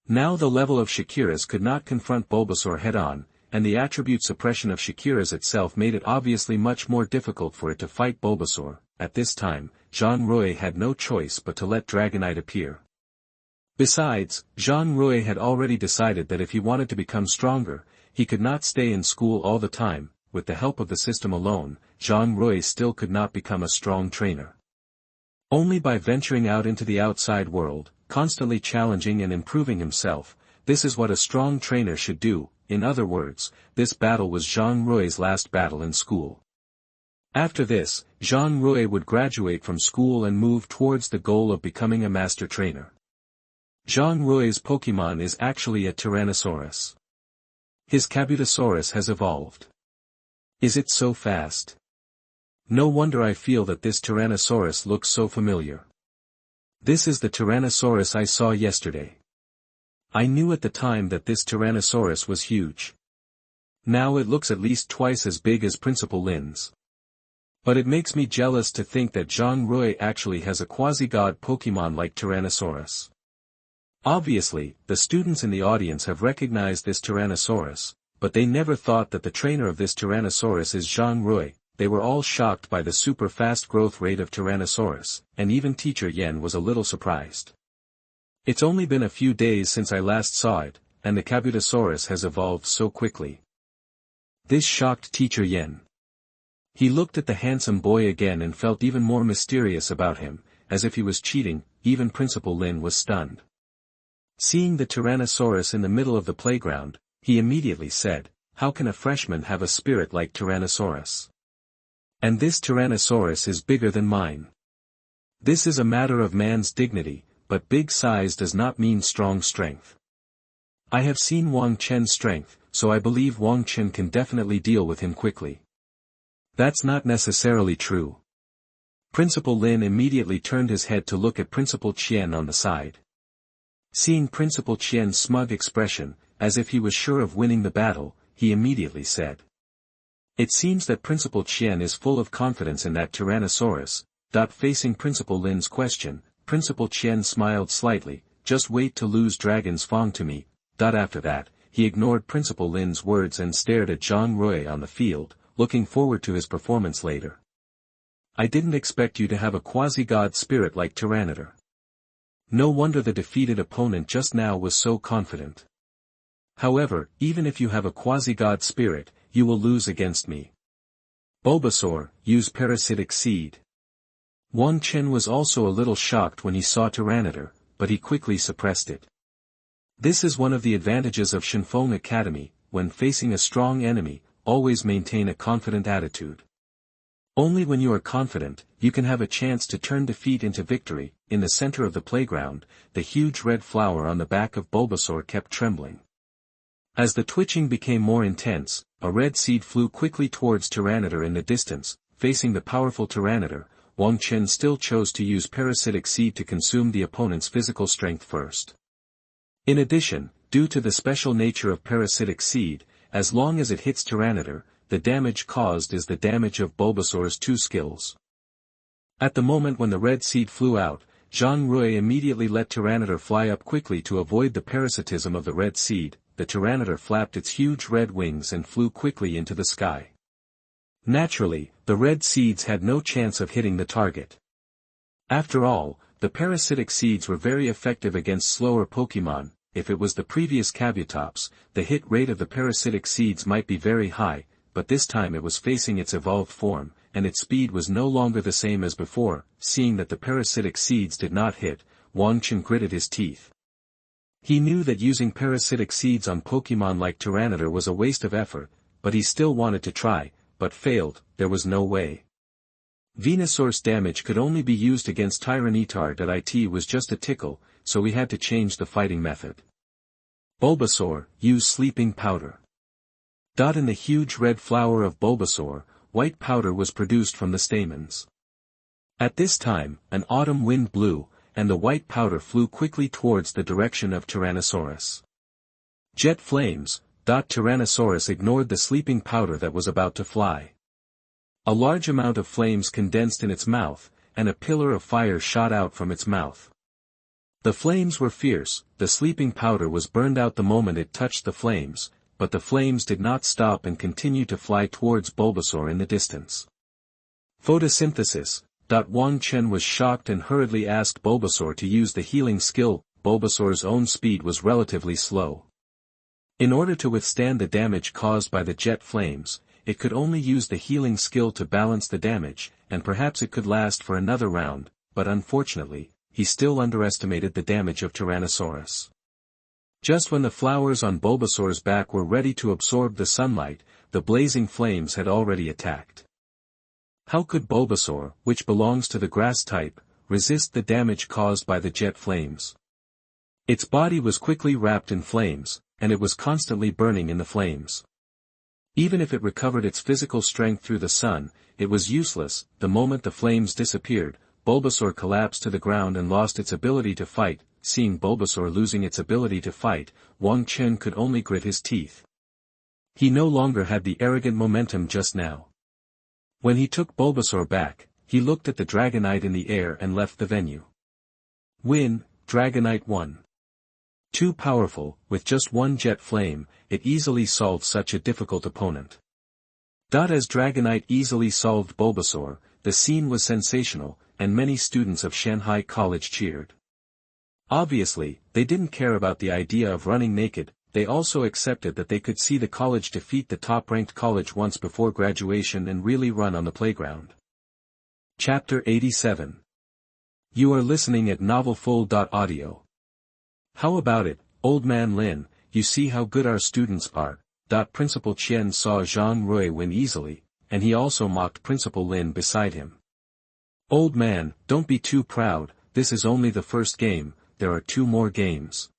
Now the level of Shakira's could not confront Bulbasaur head-on, and the attribute suppression of Shakira's itself made it obviously much more difficult for it to fight Bulbasaur. At this time, Zhang Rui had no choice but to let Dragonite appear. Besides, Zhang Rui had already decided that if he wanted to become stronger, he could not stay in school all the time. With the help of the system alone, Zhang Rui still could not become a strong trainer. Only by venturing out into the outside world, constantly challenging and improving himself, this is what a strong trainer should do. In other words, this battle was Zhang Rui's last battle in school. After this, Zhang Rui would graduate from school and move towards the goal of becoming a master trainer. Zhang Rui's Pokémon is actually a Tyrannosaurus. His Kabutosaurus has evolved. Is it so fast? No wonder I feel that this Tyrannosaurus looks so familiar. This is the Tyrannosaurus I saw yesterday. I knew at the time that this Tyrannosaurus was huge. Now it looks at least twice as big as Principal Lin's. But it makes me jealous to think that Zhang Rui actually has a quasi-god Pokémon like Tyrannosaurus. Obviously, the students in the audience have recognized this Tyrannosaurus, but they never thought that the trainer of this Tyrannosaurus is Zhang Rui. They were all shocked by the super fast growth rate of Tyrannosaurus, and even Teacher Yen was a little surprised. It's only been a few days since I last saw it, and the Kabutosaurus has evolved so quickly. This shocked Teacher Yen. He looked at the handsome boy again and felt even more mysterious about him, as if he was cheating. Even Principal Lin was stunned. Seeing the Tyrannosaurus in the middle of the playground, he immediately said, "How can a freshman have a spirit like Tyrannosaurus? And this Tyrannosaurus is bigger than mine. This is a matter of man's dignity, but big size does not mean strong strength. I have seen Wang Chen's strength, so I believe Wang Chen can definitely deal with him quickly." That's not necessarily true. Principal Lin immediately turned his head to look at Principal Qian on the side. Seeing Principal Qian's smug expression, as if he was sure of winning the battle, he immediately said. It seems that Principal Qian is full of confidence in that Tyrannosaurus. Facing Principal Lin's question, Principal Qian smiled slightly, "Just wait to lose Dragon's Fang to me." After that, he ignored Principal Lin's words and stared at Zhang Rui on the field, looking forward to his performance later. I didn't expect you to have a quasi-god spirit like Tyranitar. No wonder the defeated opponent just now was so confident. However, even if you have a quasi-god spirit, you will lose against me. Bulbasaur, use Parasitic Seed. Wang Chen was also a little shocked when he saw Tyranitar, but he quickly suppressed it. This is one of the advantages of Shenfeng Academy. When facing a strong enemy, always maintain a confident attitude. Only when you are confident, you can have a chance to turn defeat into victory. In the center of the playground, the huge red flower on the back of Bulbasaur kept trembling. As the twitching became more intense, a red seed flew quickly towards Tyranitar in the distance. Facing the powerful Tyranitar, Wang Chen still chose to use Parasitic Seed to consume the opponent's physical strength first. In addition, due to the special nature of Parasitic Seed, as long as it hits Tyranitar, the damage caused is the damage of Bulbasaur's 2 skills. At the moment when the red seed flew out, Zhang Rui immediately let Tyranitar fly up quickly to avoid the parasitism of the red seed. The Tyranitar flapped its huge red wings and flew quickly into the sky. Naturally, the red seeds had no chance of hitting the target. After all, the parasitic seeds were very effective against slower Pokémon. If it was the previous Kabutops, the hit rate of the parasitic seeds might be very high, but this time it was facing its evolved form, and its speed was no longer the same as before. Seeing that the parasitic seeds did not hit, Wang Chen gritted his teeth. He knew that using parasitic seeds on Pokémon like Tyranitar was a waste of effort, but he still wanted to try, but failed. There was no way. Venusaur's damage could only be used against Tyranitar. It was just a tickle, so we had to change the fighting method. Bulbasaur, use Sleeping Powder. In the huge red flower of Bulbasaur, white powder was produced from the stamens. At this time, an autumn wind blew, and the white powder flew quickly towards the direction of Tyrannosaurus. Jet flames. Tyrannosaurus ignored the sleeping powder that was about to fly. A large amount of flames condensed in its mouth, and a pillar of fire shot out from its mouth. The flames were fierce. The sleeping powder was burned out the moment it touched the flames, but the flames did not stop and continued to fly towards Bulbasaur in the distance. Photosynthesis. Wang Chen was shocked and hurriedly asked Bulbasaur to use the healing skill. Bulbasaur's own speed was relatively slow. In order to withstand the damage caused by the jet flames, it could only use the healing skill to balance the damage, and perhaps it could last for another round, but unfortunately, he still underestimated the damage of Tyrannosaurus. Just when the flowers on Bulbasaur's back were ready to absorb the sunlight, the blazing flames had already attacked. How could Bulbasaur, which belongs to the grass type, resist the damage caused by the jet flames? Its body was quickly wrapped in flames, and it was constantly burning in the flames. Even if it recovered its physical strength through the sun, it was useless. The moment the flames disappeared, Bulbasaur collapsed to the ground and lost its ability to fight. Seeing Bulbasaur losing its ability to fight, Wang Chen could only grit his teeth. He no longer had the arrogant momentum just now. When he took Bulbasaur back, he looked at the Dragonite in the air and left the venue. Win, Dragonite won. Too powerful, with just one jet flame, it easily solved such a difficult opponent. As Dragonite easily solved Bulbasaur, the scene was sensational, and many students of Shanghai College cheered. Obviously, they didn't care about the idea of running naked, they also accepted that they could see the college defeat the top-ranked college once before graduation and really run on the playground. Chapter 87. You are listening at novelfull.audio. How about it, old man Lin, you see how good our students are. Principal Qian saw Zhang Rui win easily, and he also mocked Principal Lin beside him. Old man, don't be too proud, this is only the first game, there are 2 more games.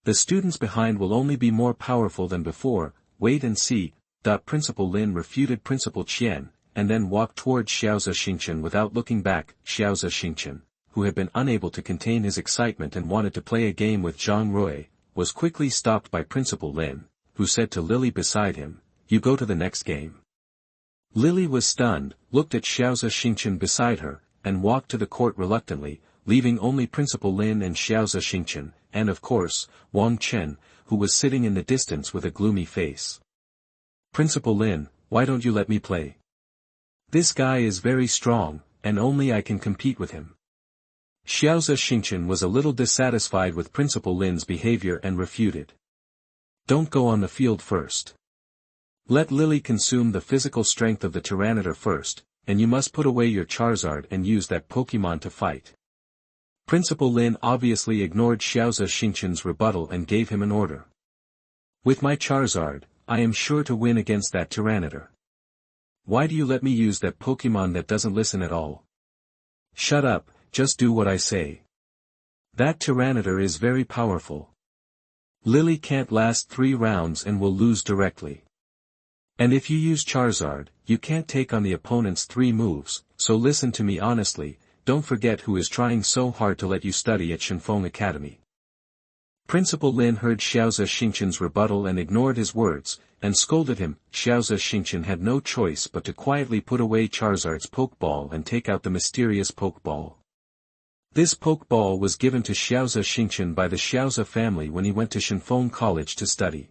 The students behind will only be more powerful than before, wait and see. Principal Lin refuted Principal Qian, and then walked towards Xiaozi Xingchen without looking back. Xiaozi Xingchen, who had been unable to contain his excitement and wanted to play a game with Zhang Rui, was quickly stopped by Principal Lin, who said to Lily beside him, "You go to the next game." Lily was stunned, looked at Xiaozi Xingchen beside her, and walked to the court reluctantly, leaving only Principal Lin and Xiaozi Xingchen, and of course, Wang Chen, who was sitting in the distance with a gloomy face. "Principal Lin, why don't you let me play? This guy is very strong, and only I can compete with him." Xiaozi Xingchen was a little dissatisfied with Principal Lin's behavior and refuted. "Don't go on the field first. Let Lily consume the physical strength of the Tyranitar first, and you must put away your Charizard and use that Pokémon to fight." Principal Lin obviously ignored Xiaozi Xingchen's rebuttal and gave him an order. "With my Charizard, I am sure to win against that Tyranitar. Why do you let me use that Pokémon that doesn't listen at all? Shut up, just do what I say. That Tyranitar is very powerful. Lily can't last 3 rounds and will lose directly. And if you use Charizard, you can't take on the opponent's 3 moves, so listen to me honestly, don't forget who is trying so hard to let you study at Shenfeng Academy." Principal Lin heard Xiaozi Xingchen's rebuttal and ignored his words, and scolded him. Xiaozi Xingchen had no choice but to quietly put away Charizard's Pokeball and take out the mysterious Pokeball. This Pokeball was given to Xiaozi Xingchen by the Xiaozi family when he went to Shenfeng College to study.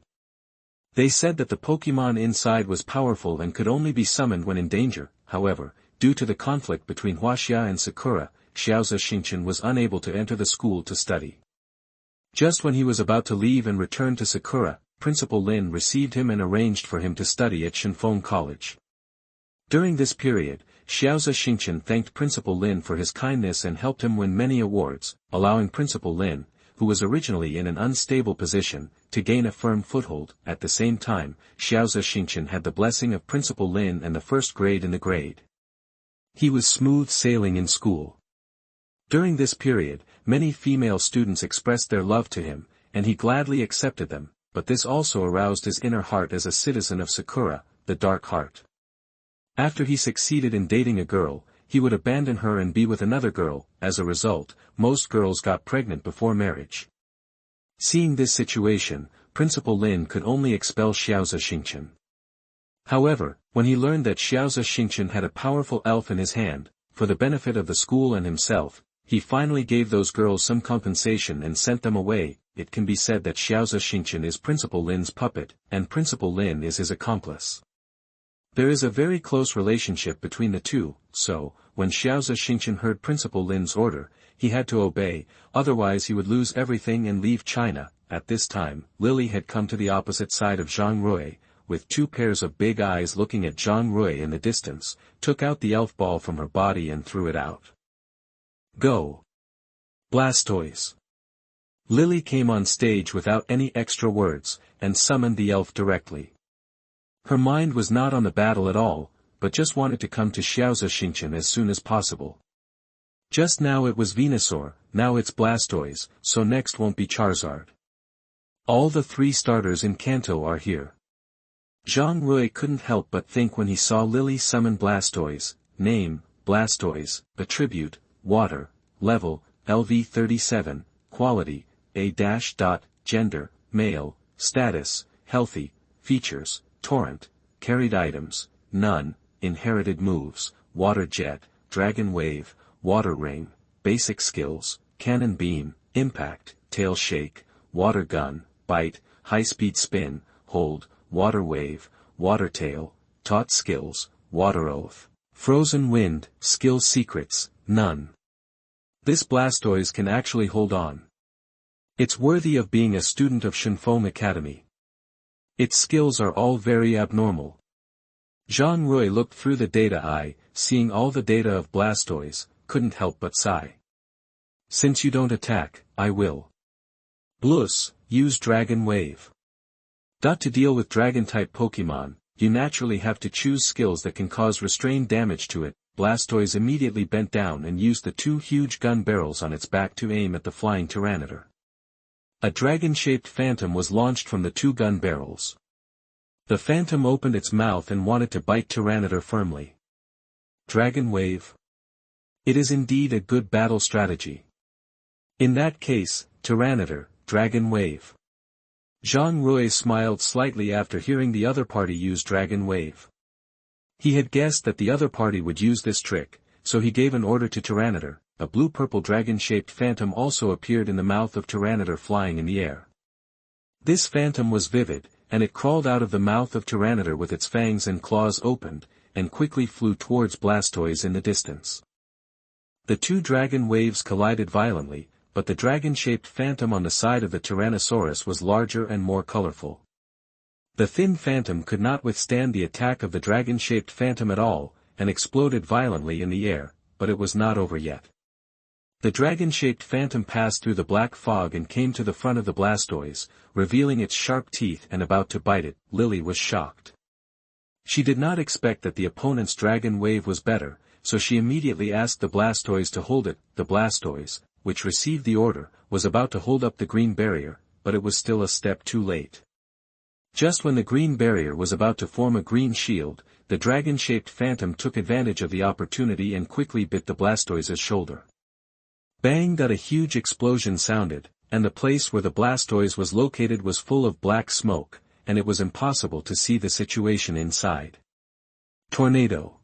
They said that the Pokemon inside was powerful and could only be summoned when in danger. However, due to the conflict between Huaxia and Sakura, Xiaozi Xingchen was unable to enter the school to study. Just when he was about to leave and return to Sakura, Principal Lin received him and arranged for him to study at Shenfeng College. During this period, Xiaozi Xingchen thanked Principal Lin for his kindness and helped him win many awards, allowing Principal Lin, who was originally in an unstable position, to gain a firm foothold. At the same time, Xiaozi Xingchen had the blessing of Principal Lin and the first grade in the grade. He was smooth sailing in school. During this period, many female students expressed their love to him, and he gladly accepted them, but this also aroused his inner heart as a citizen of Sakura, the Dark Heart. After he succeeded in dating a girl, he would abandon her and be with another girl. As a result, most girls got pregnant before marriage. Seeing this situation, Principal Lin could only expel Xiaozi Xingchen. However, when he learned that Xiaozi Xingchen had a powerful elf in his hand, for the benefit of the school and himself, he finally gave those girls some compensation and sent them away. It can be said that Xiaozi Xingchen is Principal Lin's puppet, and Principal Lin is his accomplice. There is a very close relationship between the two, so, when Xiaozi Xingchen heard Principal Lin's order, he had to obey, otherwise he would lose everything and leave China. At this time, Lily had come to the opposite side of Zhang Rui, with 2 pairs of big eyes looking at Zhang Rui in the distance, took out the elf ball from her body and threw it out. "Go! Blastoise!" Lily came on stage without any extra words, and summoned the elf directly. Her mind was not on the battle at all, but just wanted to come to Xiaozi Xingchen as soon as possible. Just now it was Venusaur, now it's Blastoise, so next won't be Charizard. All the 3 starters in Kanto are here. Zhang Rui couldn't help but think when he saw Lily summon Blastoise. Name, Blastoise, attribute, water, level, LV37, quality, A-. Gender, male, status, healthy, features, torrent, carried items, none, inherited moves, Water Jet, Dragon Wave, Water Ring, Basic Skills, Cannon Beam, Impact, Tail Shake, Water Gun, Bite, High Speed Spin, Hold, Water Wave, Water Tail, Taught Skills, Water Oath, Frozen Wind, Skill Secrets, none. This Blastoise can actually hold on. It's worthy of being a student of Shenfeng Academy. Its skills are all very abnormal. Zhang Rui looked through the data eye, seeing all the data of Blastoise, couldn't help but sigh. Since you don't attack, I will. Blus, use Dragon Wave. To deal with Dragon-type Pokémon, you naturally have to choose skills that can cause restrained damage to it. Blastoise immediately bent down and used the two huge gun barrels on its back to aim at the flying Tyranitar. A dragon-shaped phantom was launched from the two gun barrels. The phantom opened its mouth and wanted to bite Tyranitar firmly. Dragon Wave. It is indeed a good battle strategy. In that case, Tyranitar, Dragon Wave. Zhang Rui smiled slightly after hearing the other party use Dragon Wave. He had guessed that the other party would use this trick, so he gave an order to Tyranitar. A blue-purple dragon-shaped phantom also appeared in the mouth of Tyranitar flying in the air. This phantom was vivid, and it crawled out of the mouth of Tyranitar with its fangs and claws opened, and quickly flew towards Blastoise in the distance. The two dragon waves collided violently, but the dragon-shaped phantom on the side of the Tyrannosaurus was larger and more colorful. The thin phantom could not withstand the attack of the dragon-shaped phantom at all, and exploded violently in the air, but it was not over yet. The dragon-shaped phantom passed through the black fog and came to the front of the Blastoise, revealing its sharp teeth and about to bite it. Lily was shocked. She did not expect that the opponent's dragon wave was better, so she immediately asked the Blastoise to hold it. The Blastoise, which received the order, was about to hold up the green barrier, but it was still a step too late. Just when the green barrier was about to form a green shield, the dragon-shaped phantom took advantage of the opportunity and quickly bit the Blastoise's shoulder. Bang! A huge explosion sounded, and the place where the Blastoise was located was full of black smoke, and it was impossible to see the situation inside. Tornado.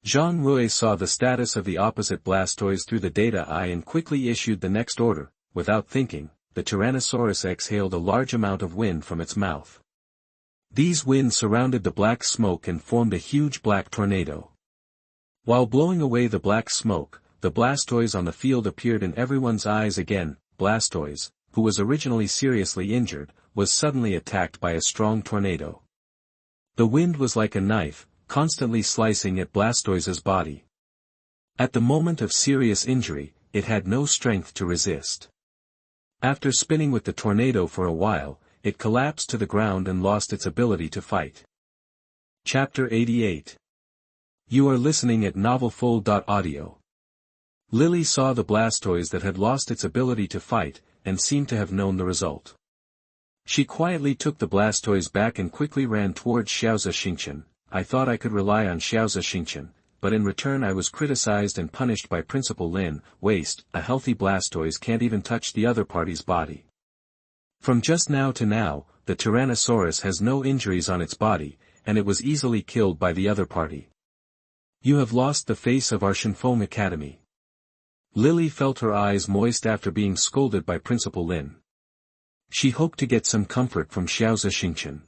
Zhang Rui saw the status of the opposite Blastoise through the data eye and quickly issued the next order. Without thinking, the Tyrannosaurus exhaled a large amount of wind from its mouth. These winds surrounded the black smoke and formed a huge black tornado. While blowing away the black smoke, the Blastoise on the field appeared in everyone's eyes again. Blastoise, who was originally seriously injured, was suddenly attacked by a strong tornado. The wind was like a knife, constantly slicing at Blastoise's body. At the moment of serious injury, it had no strength to resist. After spinning with the tornado for a while, it collapsed to the ground and lost its ability to fight. Chapter 88. You are listening at novelfull.audio. Lily saw the Blastoise that had lost its ability to fight, and seemed to have known the result. She quietly took the Blastoise back and quickly ran towards Xiaozi Xingqian. I thought I could rely on Xiaozi Xingqian, but in return I was criticized and punished by Principal Lin. Waste, a healthy Blastoise can't even touch the other party's body. From just now to now, the Tyrannosaurus has no injuries on its body, and it was easily killed by the other party. You have lost the face of our Shenfeng Academy. Lily felt her eyes moist after being scolded by Principal Lin. She hoped to get some comfort from Xiaozi Xingqian.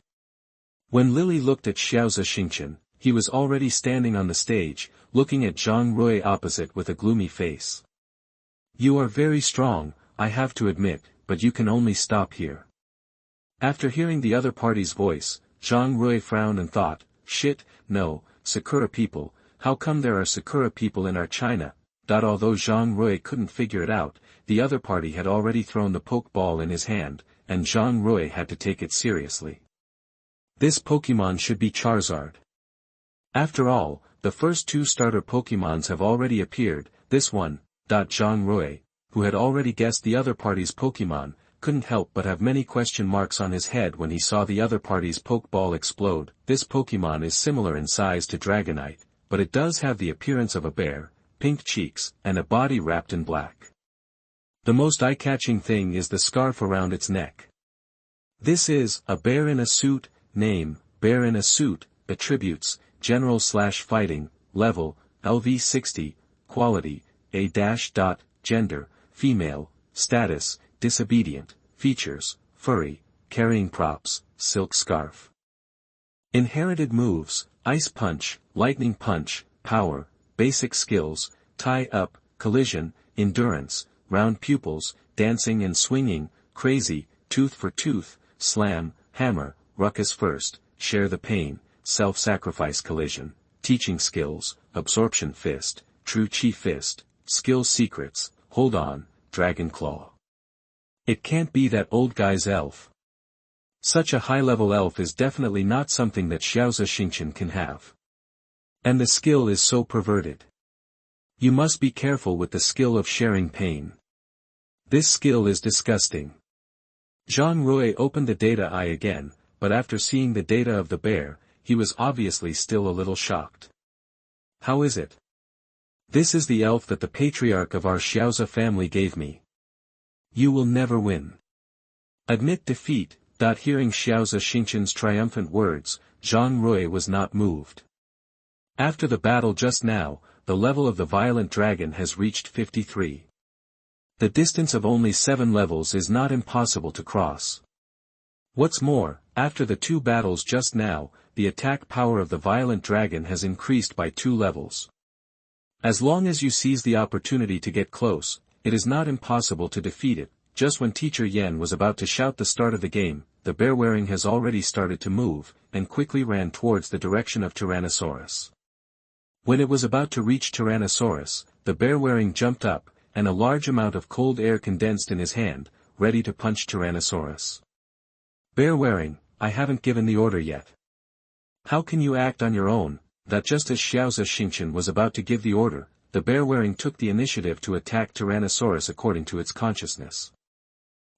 When Lily looked at Xiaozi Xingqian, he was already standing on the stage, looking at Zhang Rui opposite with a gloomy face. You are very strong, I have to admit, but you can only stop here. After hearing the other party's voice, Zhang Rui frowned and thought, shit, no, Sakura people, how come there are Sakura people in our China? Although Zhang Rui couldn't figure it out, the other party had already thrown the Pokeball in his hand, and Zhang Rui had to take it seriously. This Pokemon should be Charizard. After all, the first two starter Pokemons have already appeared. This one. Zhang Rui, who had already guessed the other party's Pokemon, couldn't help but have many question marks on his head when he saw the other party's Pokeball explode. This Pokemon is similar in size to Dragonite, but it does have the appearance of a bear, pink cheeks, and a body wrapped in black. The most eye-catching thing is the scarf around its neck. This is a bear in a suit. Name, Bear in a Suit. Attributes, general/fighting, level, LV60, quality, A-. Gender, female, status, disobedient, features, furry, carrying props, silk scarf. Inherited moves, Ice Punch, Lightning Punch, Power, Basic Skills, Tie Up, Collision, Endurance, Round Pupils, Dancing and Swinging, Crazy, Tooth for Tooth, Slam, Hammer, Ruckus First, Share the Pain, Self-Sacrifice Collision, Teaching Skills, Absorption Fist, True Chi Fist, Skills Secrets, Hold On, Dragon Claw. It can't be that old guy's elf. Such a high-level elf is definitely not something that Xiaozi Xingqian can have. And the skill is so perverted. You must be careful with the skill of sharing pain. This skill is disgusting. Zhang Rui opened the data eye again, but after seeing the data of the bear, he was obviously still a little shocked. How is it? This is the elf that the patriarch of our Xiaozi family gave me. You will never win. Admit defeat. Hearing Xiaozi Xingqian's triumphant words, Zhang Rui was not moved. After the battle just now, the level of the violent dragon has reached 53. The distance of only 7 levels is not impossible to cross. What's more, after the 2 battles just now, the attack power of the violent dragon has increased by 2 levels. As long as you seize the opportunity to get close, it is not impossible to defeat it. Just when Teacher Yan was about to shout the start of the game, the bear wearing has already started to move, and quickly ran towards the direction of Tyrannosaurus. When it was about to reach Tyrannosaurus, the bear wearing jumped up, and a large amount of cold air condensed in his hand, ready to punch Tyrannosaurus. Bear wearing, I haven't given the order yet. How can you act on your own? That just as Xiaozi Xingqian was about to give the order, the bear wearing took the initiative to attack Tyrannosaurus according to its consciousness.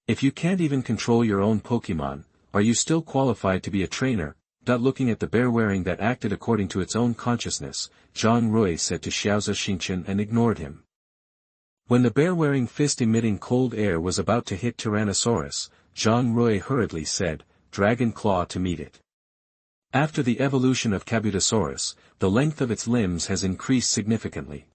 If you can't even control your own Pokémon, are you still qualified to be a trainer? Looking at the bear wearing that acted according to its own consciousness, Zhang Rui said to Xiaozi Xingqian and ignored him. When the bear wearing fist emitting cold air was about to hit Tyrannosaurus, Zhang Rui hurriedly said, Dragon Claw to meet it. After the evolution of Kabutosaurus, the length of its limbs has increased significantly.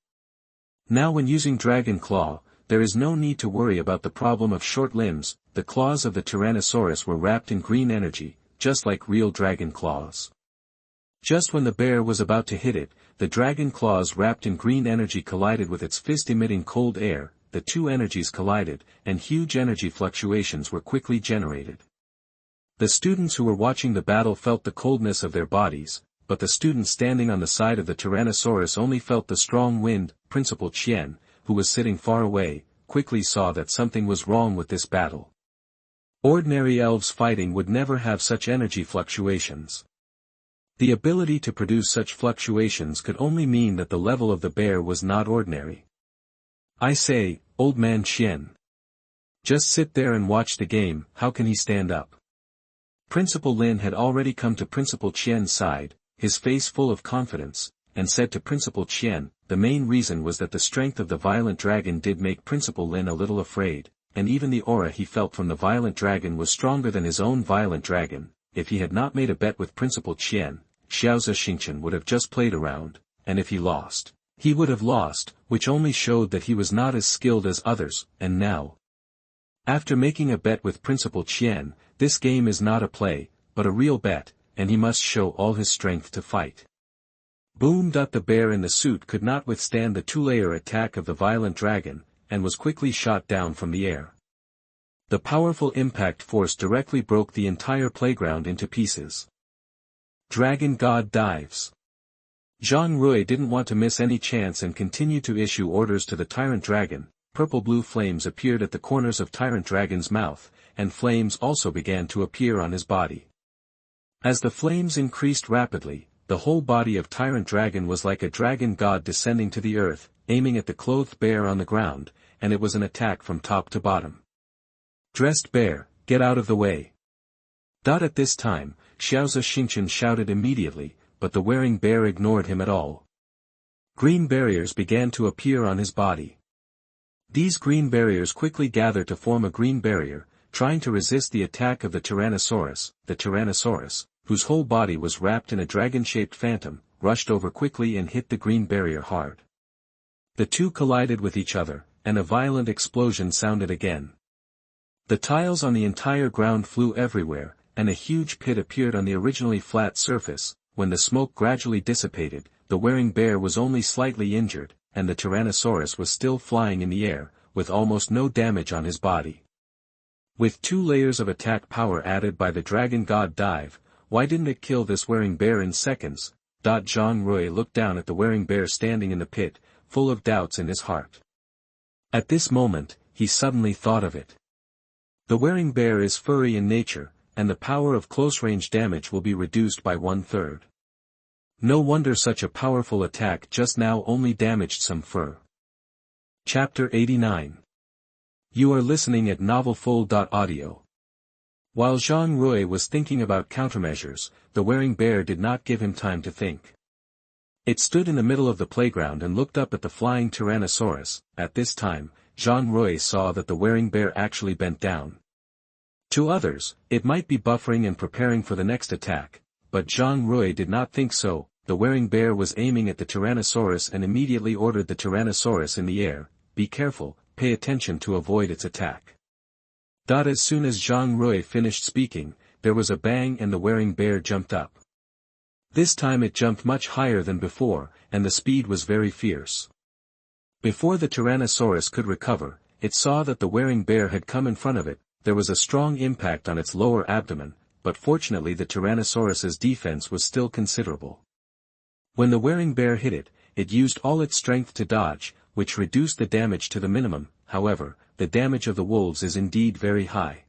Now when using Dragon Claw, there is no need to worry about the problem of short limbs. The claws of the Tyrannosaurus were wrapped in green energy, just like real dragon claws. Just when the bear was about to hit it, the dragon claws wrapped in green energy collided with its fist emitting cold air, the 2 energies collided, and huge energy fluctuations were quickly generated. The students who were watching the battle felt the coldness of their bodies, but the student standing on the side of the Tyrannosaurus only felt the strong wind. Principal Qian, who was sitting far away, quickly saw that something was wrong with this battle. Ordinary elves fighting would never have such energy fluctuations. The ability to produce such fluctuations could only mean that the level of the bear was not ordinary. I say, old man Qian. Just sit there and watch the game. How can he stand up? Principal Lin had already come to Principal Qian's side, his face full of confidence, and said to Principal Qian, the main reason was that the strength of the violent dragon did make Principal Lin a little afraid, and even the aura he felt from the violent dragon was stronger than his own violent dragon. If he had not made a bet with Principal Qian, Xiaozi Xingqian would have just played around, and if he lost, he would have lost, which only showed that he was not as skilled as others. And now, after making a bet with Principal Qian, this game is not a play, but a real bet, and he must show all his strength to fight. Boom! The bear in the suit could not withstand the 2-layer attack of the violent dragon, and was quickly shot down from the air. The powerful impact force directly broke the entire playground into pieces. Dragon God dives. Zhang Rui didn't want to miss any chance and continued to issue orders to the Tyrant Dragon. Purple-blue flames appeared at the corners of Tyrant Dragon's mouth, and flames also began to appear on his body. As the flames increased rapidly, the whole body of Tyrant Dragon was like a dragon god descending to the earth, aiming at the clothed bear on the ground, and it was an attack from top to bottom. Dressed bear, get out of the way. At this time, Xiaozi Xingqian shouted immediately, but the wearing bear ignored him at all. Green barriers began to appear on his body. These green barriers quickly gathered to form a green barrier, trying to resist the attack of the Tyrannosaurus, whose whole body was wrapped in a dragon-shaped phantom, rushed over quickly and hit the green barrier hard. The two collided with each other, and a violent explosion sounded again. The tiles on the entire ground flew everywhere, and a huge pit appeared on the originally flat surface. When the smoke gradually dissipated, the wearing bear was only slightly injured, and the Tyrannosaurus was still flying in the air, with almost no damage on his body. With 2 layers of attack power added by the Dragon God Dive, why didn't it kill this wearing bear in seconds? Zhang Rui looked down at the wearing bear standing in the pit, full of doubts in his heart. At this moment, he suddenly thought of it. The wearing bear is furry in nature, and the power of close-range damage will be reduced by 1/3. No wonder such a powerful attack just now only damaged some fur. Chapter 89. You are listening at novelfull.audio. While Zhang Rui was thinking about countermeasures, the wearing bear did not give him time to think. It stood in the middle of the playground and looked up at the flying Tyrannosaurus. At this time, Zhang Rui saw that the wearing bear actually bent down. To others, it might be buffering and preparing for the next attack, but Zhang Rui did not think so. The wearing bear was aiming at the Tyrannosaurus and immediately ordered the Tyrannosaurus in the air, "Be careful, pay attention to avoid its attack." As soon as Zhang Rui finished speaking, there was a bang and the wearing bear jumped up. This time it jumped much higher than before, and the speed was very fierce. Before the Tyrannosaurus could recover, it saw that the wearing bear had come in front of it. There was a strong impact on its lower abdomen, but fortunately the Tyrannosaurus's defense was still considerable. When the wearing bear hit it, it used all its strength to dodge, which reduced the damage to the minimum. However, the damage of the wolves is indeed very high.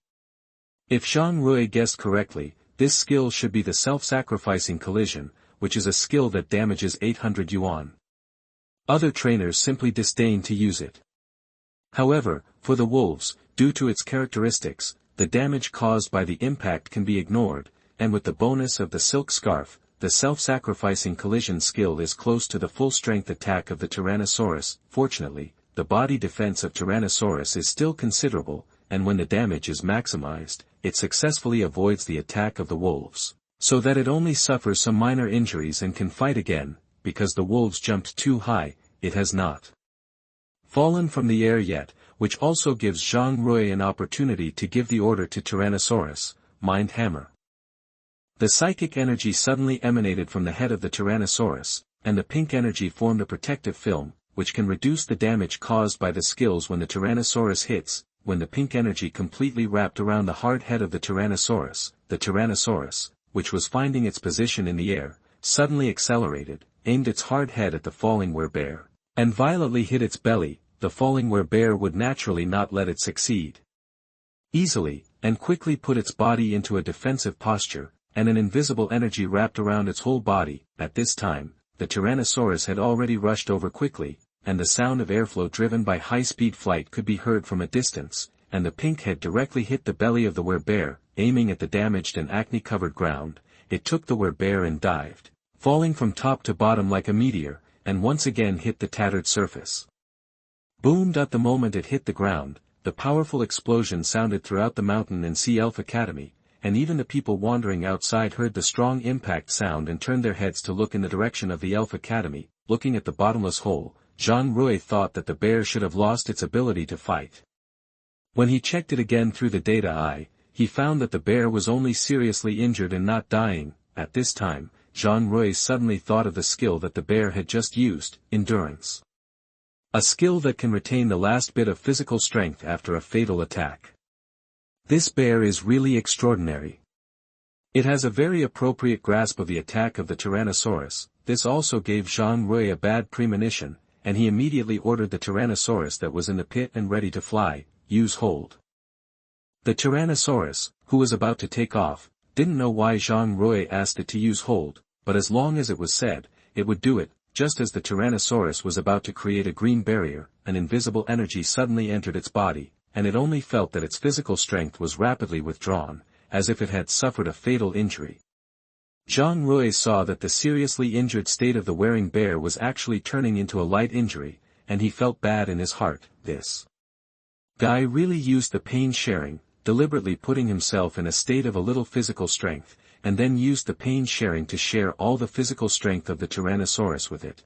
If Zhang Rui guessed correctly, this skill should be the self-sacrificing collision, which is a skill that damages 800 yuan. Other trainers simply disdain to use it. However, for the wolves, due to its characteristics, the damage caused by the impact can be ignored, and with the bonus of the silk scarf, the self-sacrificing collision skill is close to the full-strength attack of the Tyrannosaurus. Fortunately, the body defense of Tyrannosaurus is still considerable, and when the damage is maximized, it successfully avoids the attack of the wolves, so that it only suffers some minor injuries and can fight again. Because the wolves jumped too high, it has not fallen from the air yet, which also gives Zhang Rui an opportunity to give the order to Tyrannosaurus, "Mind Hammer." The psychic energy suddenly emanated from the head of the Tyrannosaurus, and the pink energy formed a protective film, which can reduce the damage caused by the skills when the Tyrannosaurus hits. When the pink energy completely wrapped around the hard head of the Tyrannosaurus, which was finding its position in the air, suddenly accelerated, aimed its hard head at the falling werebear, and violently hit its belly. The falling werebear would naturally not let it succeed easily, and quickly put its body into a defensive posture, and an invisible energy wrapped around its whole body. At this time, the Tyrannosaurus had already rushed over quickly, and the sound of airflow driven by high-speed flight could be heard from a distance, and the pink head directly hit the belly of the werebear. Aiming at the damaged and acne-covered ground, it took the werebear and dived, falling from top to bottom like a meteor, and once again hit the tattered surface. Boomed. At the moment it hit the ground, the powerful explosion sounded throughout the Mountain and Sea Elf Academy, and even the people wandering outside heard the strong impact sound and turned their heads to look in the direction of the Elf Academy. Looking at the bottomless hole, Zhang Rui thought that the bear should have lost its ability to fight. When he checked it again through the data eye, he found that the bear was only seriously injured and not dying. At this time, Zhang Rui suddenly thought of the skill that the bear had just used, endurance. A skill that can retain the last bit of physical strength after a fatal attack. This bear is really extraordinary. It has a very appropriate grasp of the attack of the Tyrannosaurus. This also gave Zhang Rui a bad premonition, and he immediately ordered the Tyrannosaurus that was in the pit and ready to fly, use hold. The Tyrannosaurus, who was about to take off, didn't know why Zhang Rui asked it to use hold, but as long as it was said, it would do it. Just as the Tyrannosaurus was about to create a green barrier, an invisible energy suddenly entered its body, and it only felt that its physical strength was rapidly withdrawn, as if it had suffered a fatal injury. Zhang Rui saw that the seriously injured state of the wearing bear was actually turning into a light injury, and he felt bad in his heart. This guy really used the pain sharing, deliberately putting himself in a state of a little physical strength, and then used the pain sharing to share all the physical strength of the Tyrannosaurus with it.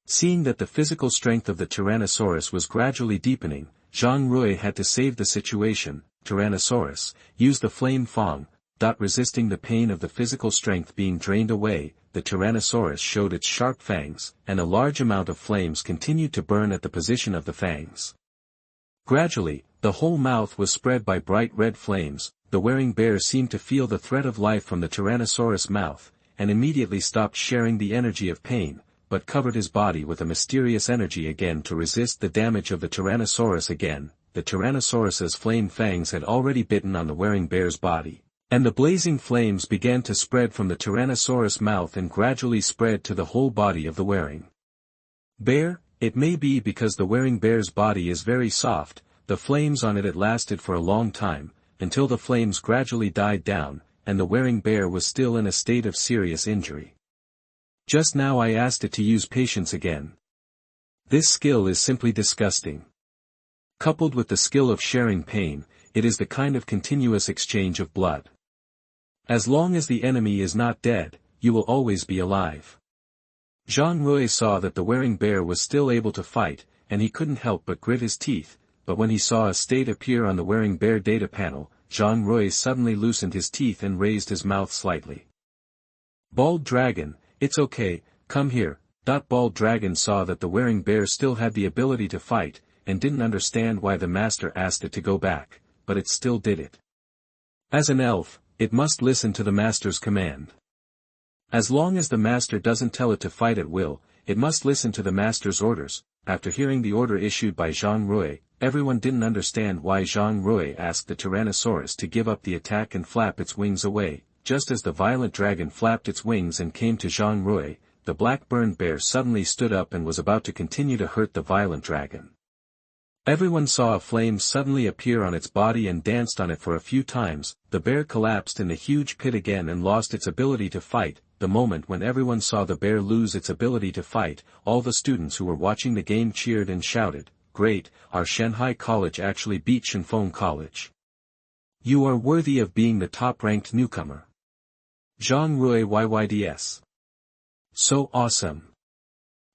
Seeing that the physical strength of the Tyrannosaurus was gradually deepening, Zhang Rui had to save the situation. Tyrannosaurus, use the flame fang. Resisting the pain of the physical strength being drained away, the Tyrannosaurus showed its sharp fangs, and a large amount of flames continued to burn at the position of the fangs. Gradually, the whole mouth was spread by bright red flames. The wearing bear seemed to feel the threat of life from the Tyrannosaurus' mouth, and immediately stopped sharing the energy of pain, but covered his body with a mysterious energy again to resist the damage of the Tyrannosaurus again. The Tyrannosaurus's flame fangs had already bitten on the wearing bear's body, and the blazing flames began to spread from the Tyrannosaurus' mouth and gradually spread to the whole body of the wearing bear. It may be because the wearing bear's body is very soft, the flames on it had lasted for a long time, until the flames gradually died down, and the wearing bear was still in a state of serious injury. Just now I asked it to use patience again. This skill is simply disgusting. Coupled with the skill of sharing pain, it is the kind of continuous exchange of blood. As long as the enemy is not dead, you will always be alive. Zhang Rui saw that the wearing bear was still able to fight, and he couldn't help but grit his teeth, but when he saw a state appear on the wearing bear data panel, Zhang Rui suddenly loosened his teeth and raised his mouth slightly. Bald Dragon, it's okay, come here. Bald Dragon saw that the wearing bear still had the ability to fight, and didn't understand why the master asked it to go back, but it still did it. As an elf, it must listen to the master's command. As long as the master doesn't tell it to fight at will, it must listen to the master's orders. After hearing the order issued by Zhang Rui, everyone didn't understand why Zhang Rui asked the Tyrannosaurus to give up the attack and flap its wings away. Just as the violent dragon flapped its wings and came to Zhang Rui, the black-burned bear suddenly stood up and was about to continue to hurt the violent dragon. Everyone saw a flame suddenly appear on its body and danced on it for a few times. The bear collapsed in the huge pit again and lost its ability to fight. The moment when everyone saw the bear lose its ability to fight, all the students who were watching the game cheered and shouted, "Great, our Shanghai College actually beat Shenfeng College. You are worthy of being the top-ranked newcomer. Zhang Rui YYDS. So awesome.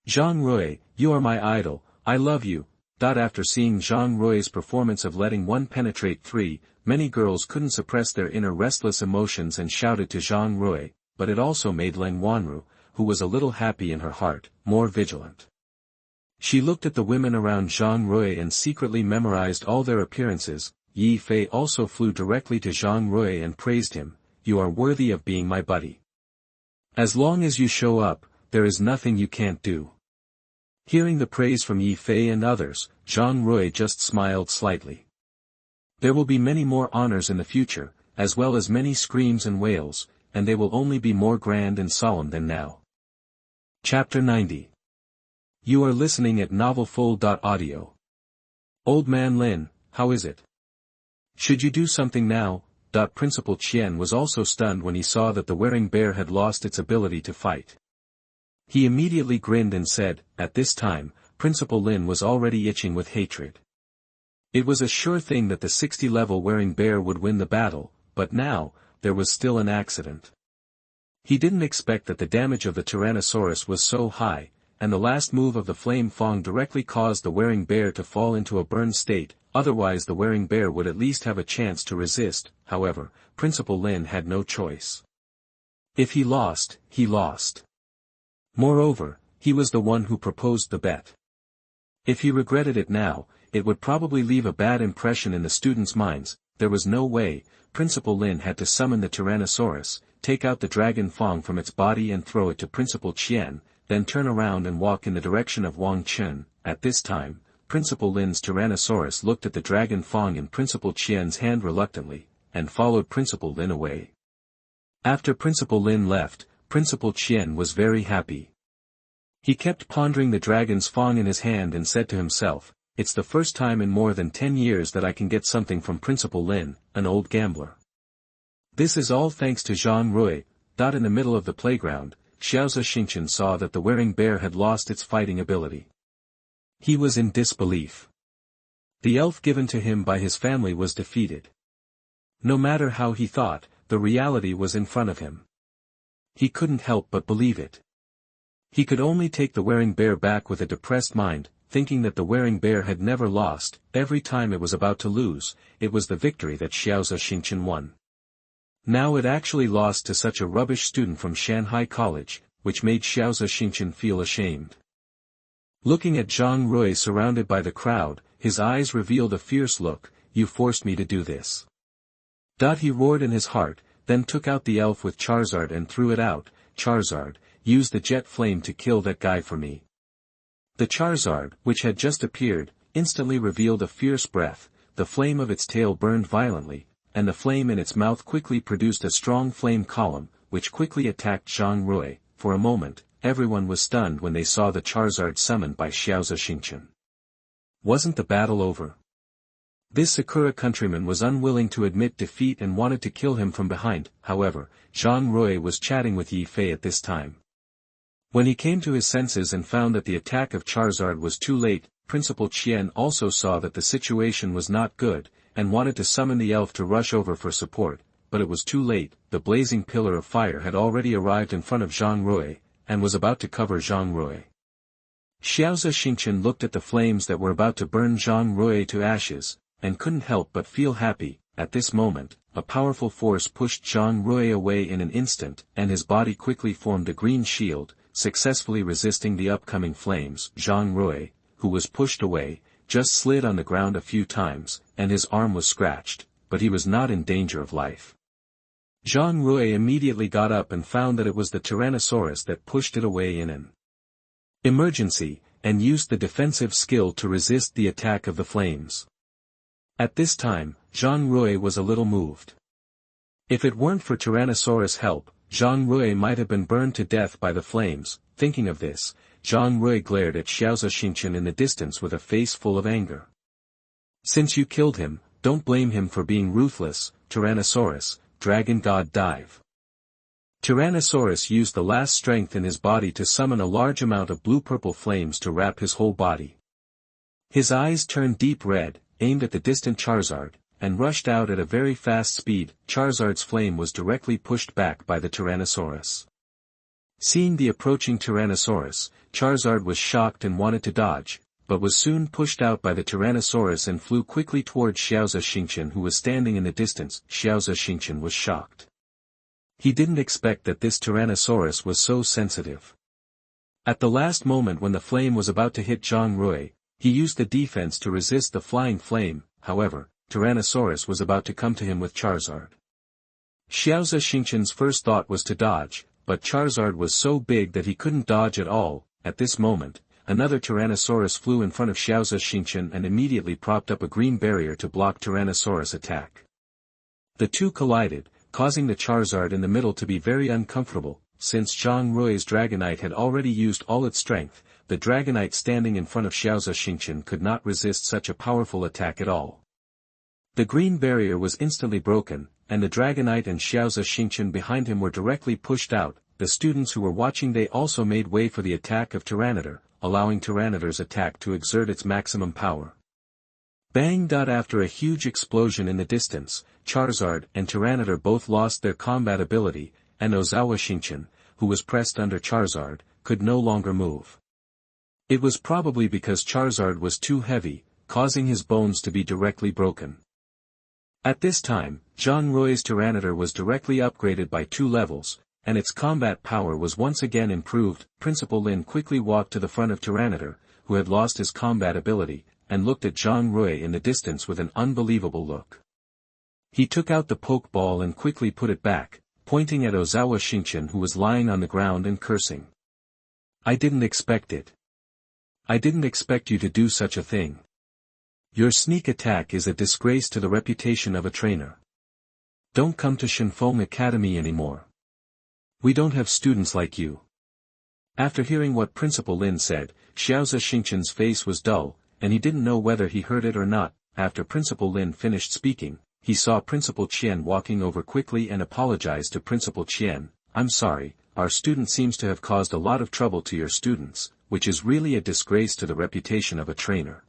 Zhang Rui, you are my idol, I love you." After seeing Zhang Rui's performance of letting one penetrate three, many girls couldn't suppress their inner restless emotions and shouted to Zhang Rui, but it also made Leng Wanru, who was a little happy in her heart, more vigilant. She looked at the women around Zhang Rui and secretly memorized all their appearances. Yi Fei also flew directly to Zhang Rui and praised him, "You are worthy of being my buddy. As long as you show up, there is nothing you can't do." Hearing the praise from Yi Fei and others, Zhang Rui just smiled slightly. There will be many more honors in the future, as well as many screams and wails, and they will only be more grand and solemn than now. Chapter 90. You are listening at novelfull.audio. Old Man Lin, how is it? Should you do something now? Principal Qian was also stunned when he saw that the wearing bear had lost its ability to fight. He immediately grinned and said, at this time, Principal Lin was already itching with hatred. It was a sure thing that the 60-level wearing bear would win the battle, but now, there was still an accident. He didn't expect that the damage of the Tyrannosaurus was so high, and the last move of the flame fang directly caused the wearing bear to fall into a burned state. Otherwise the wearing bear would at least have a chance to resist. However, Principal Lin had no choice. If he lost, he lost. Moreover, he was the one who proposed the bet. If he regretted it now, it would probably leave a bad impression in the students' minds. There was no way. Principal Lin had to summon the Tyrannosaurus, take out the dragon fang from its body and throw it to Principal Qian, then turn around and walk in the direction of Wang Chun. At this time, Principal Lin's Tyrannosaurus looked at the dragon fang in Principal Qian's hand reluctantly, and followed Principal Lin away. After Principal Lin left, Principal Qian was very happy. He kept pondering the dragon's fang in his hand and said to himself, "It's the first time in more than 10 years that I can get something from Principal Lin, an old gambler. This is all thanks to Zhang Rui." In the middle of the playground, Xiaozi Xingchen saw that the wearing bear had lost its fighting ability. He was in disbelief. The elf given to him by his family was defeated. No matter how he thought, the reality was in front of him. He couldn't help but believe it. He could only take the wearing bear back with a depressed mind, thinking that the wearing bear had never lost. Every time it was about to lose, it was the victory that Xiaoze Xingchen won. Now it actually lost to such a rubbish student from Shanghai College, which made Xiaoze Xingchen feel ashamed. Looking at Zhang Rui surrounded by the crowd, his eyes revealed a fierce look. You forced me to do this. He roared in his heart, then took out the elf with Charizard and threw it out. Charizard, use the jet flame to kill that guy for me. The Charizard, which had just appeared, instantly revealed a fierce breath. The flame of its tail burned violently, and the flame in its mouth quickly produced a strong flame column, which quickly attacked Zhang Rui. For a moment, everyone was stunned when they saw the Charizard summoned by Xiaoze Xingchen. Wasn't the battle over? This Sakura countryman was unwilling to admit defeat and wanted to kill him from behind. However, Zhang Rui was chatting with Yi Fei at this time. When he came to his senses and found that the attack of Charizard was too late, Principal Qian also saw that the situation was not good, and wanted to summon the elf to rush over for support, but it was too late. The blazing pillar of fire had already arrived in front of Zhang Rui, and was about to cover Zhang Rui. Xiaoze Xingchen looked at the flames that were about to burn Zhang Rui to ashes, and couldn't help but feel happy. At this moment, a powerful force pushed Zhang Rui away in an instant, and his body quickly formed a green shield, successfully resisting the upcoming flames. Zhang Rui, who was pushed away, just slid on the ground a few times, and his arm was scratched, but he was not in danger of life. Zhang Rui immediately got up and found that it was the Tyrannosaurus that pushed it away in an emergency, and used the defensive skill to resist the attack of the flames. At this time, Zhang Rui was a little moved. If it weren't for Tyrannosaurus' help, Zhang Rui might have been burned to death by the flames. Thinking of this, Zhang Rui glared at Xiaoze Xingchen in the distance with a face full of anger. Since you killed him, don't blame him for being ruthless. Tyrannosaurus, Dragon God Dive. Tyrannosaurus used the last strength in his body to summon a large amount of blue-purple flames to wrap his whole body. His eyes turned deep red, aimed at the distant Charizard, and rushed out at a very fast speed. Charizard's flame was directly pushed back by the Tyrannosaurus. Seeing the approaching Tyrannosaurus, Charizard was shocked and wanted to dodge, but was soon pushed out by the Tyrannosaurus and flew quickly towards Xiaoze Xingchen, who was standing in the distance. Xiaoze Xingchen was shocked. He didn't expect that this Tyrannosaurus was so sensitive. At the last moment when the flame was about to hit Zhang Rui, he used the defense to resist the flying flame. However, Tyrannosaurus was about to come to him with Charizard. Xiaoze Xingchen's first thought was to dodge, but Charizard was so big that he couldn't dodge at all. At this moment, another Tyrannosaurus flew in front of Xiaoze Xingchen and immediately propped up a green barrier to block Tyrannosaurus' attack. The two collided, causing the Charizard in the middle to be very uncomfortable. Since Zhang Rui's Dragonite had already used all its strength, the Dragonite standing in front of Xiaoze Xingchen could not resist such a powerful attack at all. The green barrier was instantly broken, and the Dragonite and Xiaoze Xingchen behind him were directly pushed out. The students who were watching, they also made way for the attack of Tyranitar, allowing Tyranitar's attack to exert its maximum power. Bang! After a huge explosion in the distance, Charizard and Tyranitar both lost their combat ability, and Ozawa Xingchen, who was pressed under Charizard, could no longer move. It was probably because Charizard was too heavy, causing his bones to be directly broken. At this time, Zhang Rui's Tyranitar was directly upgraded by 2 levels, and its combat power was once again improved. Principal Lin quickly walked to the front of Tyranitar, who had lost his combat ability, and looked at Zhang Rui in the distance with an unbelievable look. He took out the Pokeball and quickly put it back, pointing at Ozawa Xingchen, who was lying on the ground and cursing. I didn't expect it. I didn't expect you to do such a thing. Your sneak attack is a disgrace to the reputation of a trainer. Don't come to Shenfeng Academy anymore. We don't have students like you. After hearing what Principal Lin said, Xiaoze Xingchen's face was dull, and he didn't know whether he heard it or not. After Principal Lin finished speaking, he saw Principal Qian walking over quickly and apologized to Principal Qian. I'm sorry, our student seems to have caused a lot of trouble to your students, which is really a disgrace to the reputation of a trainer.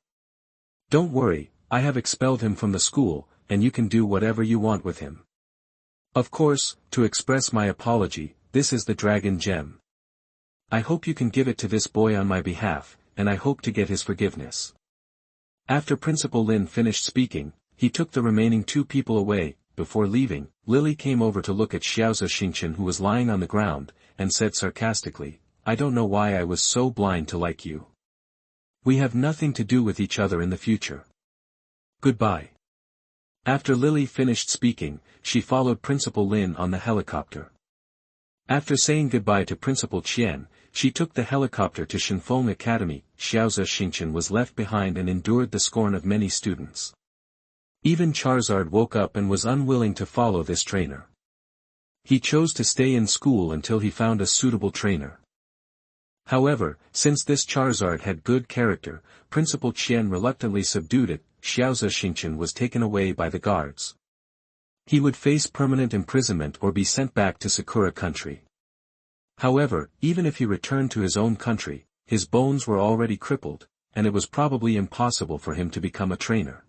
Don't worry, I have expelled him from the school, and you can do whatever you want with him. Of course, to express my apology, this is the dragon gem. I hope you can give it to this boy on my behalf, and I hope to get his forgiveness. After Principal Lin finished speaking, he took the remaining 2 people away. Before leaving, Lily came over to look at Xiaozi Xingchen, who was lying on the ground, and said sarcastically, I don't know why I was so blind to like you. We have nothing to do with each other in the future. Goodbye. After Lily finished speaking, she followed Principal Lin on the helicopter. After saying goodbye to Principal Qian, she took the helicopter to Shenfeng Academy. Xiaozi Xingchen was left behind and endured the scorn of many students. Even Charizard woke up and was unwilling to follow this trainer. He chose to stay in school until he found a suitable trainer. However, since this Charizard had good character, Principal Qian reluctantly subdued it. Xiaozi Xingchen was taken away by the guards. He would face permanent imprisonment or be sent back to Sakura country. However, even if he returned to his own country, his bones were already crippled, and it was probably impossible for him to become a trainer.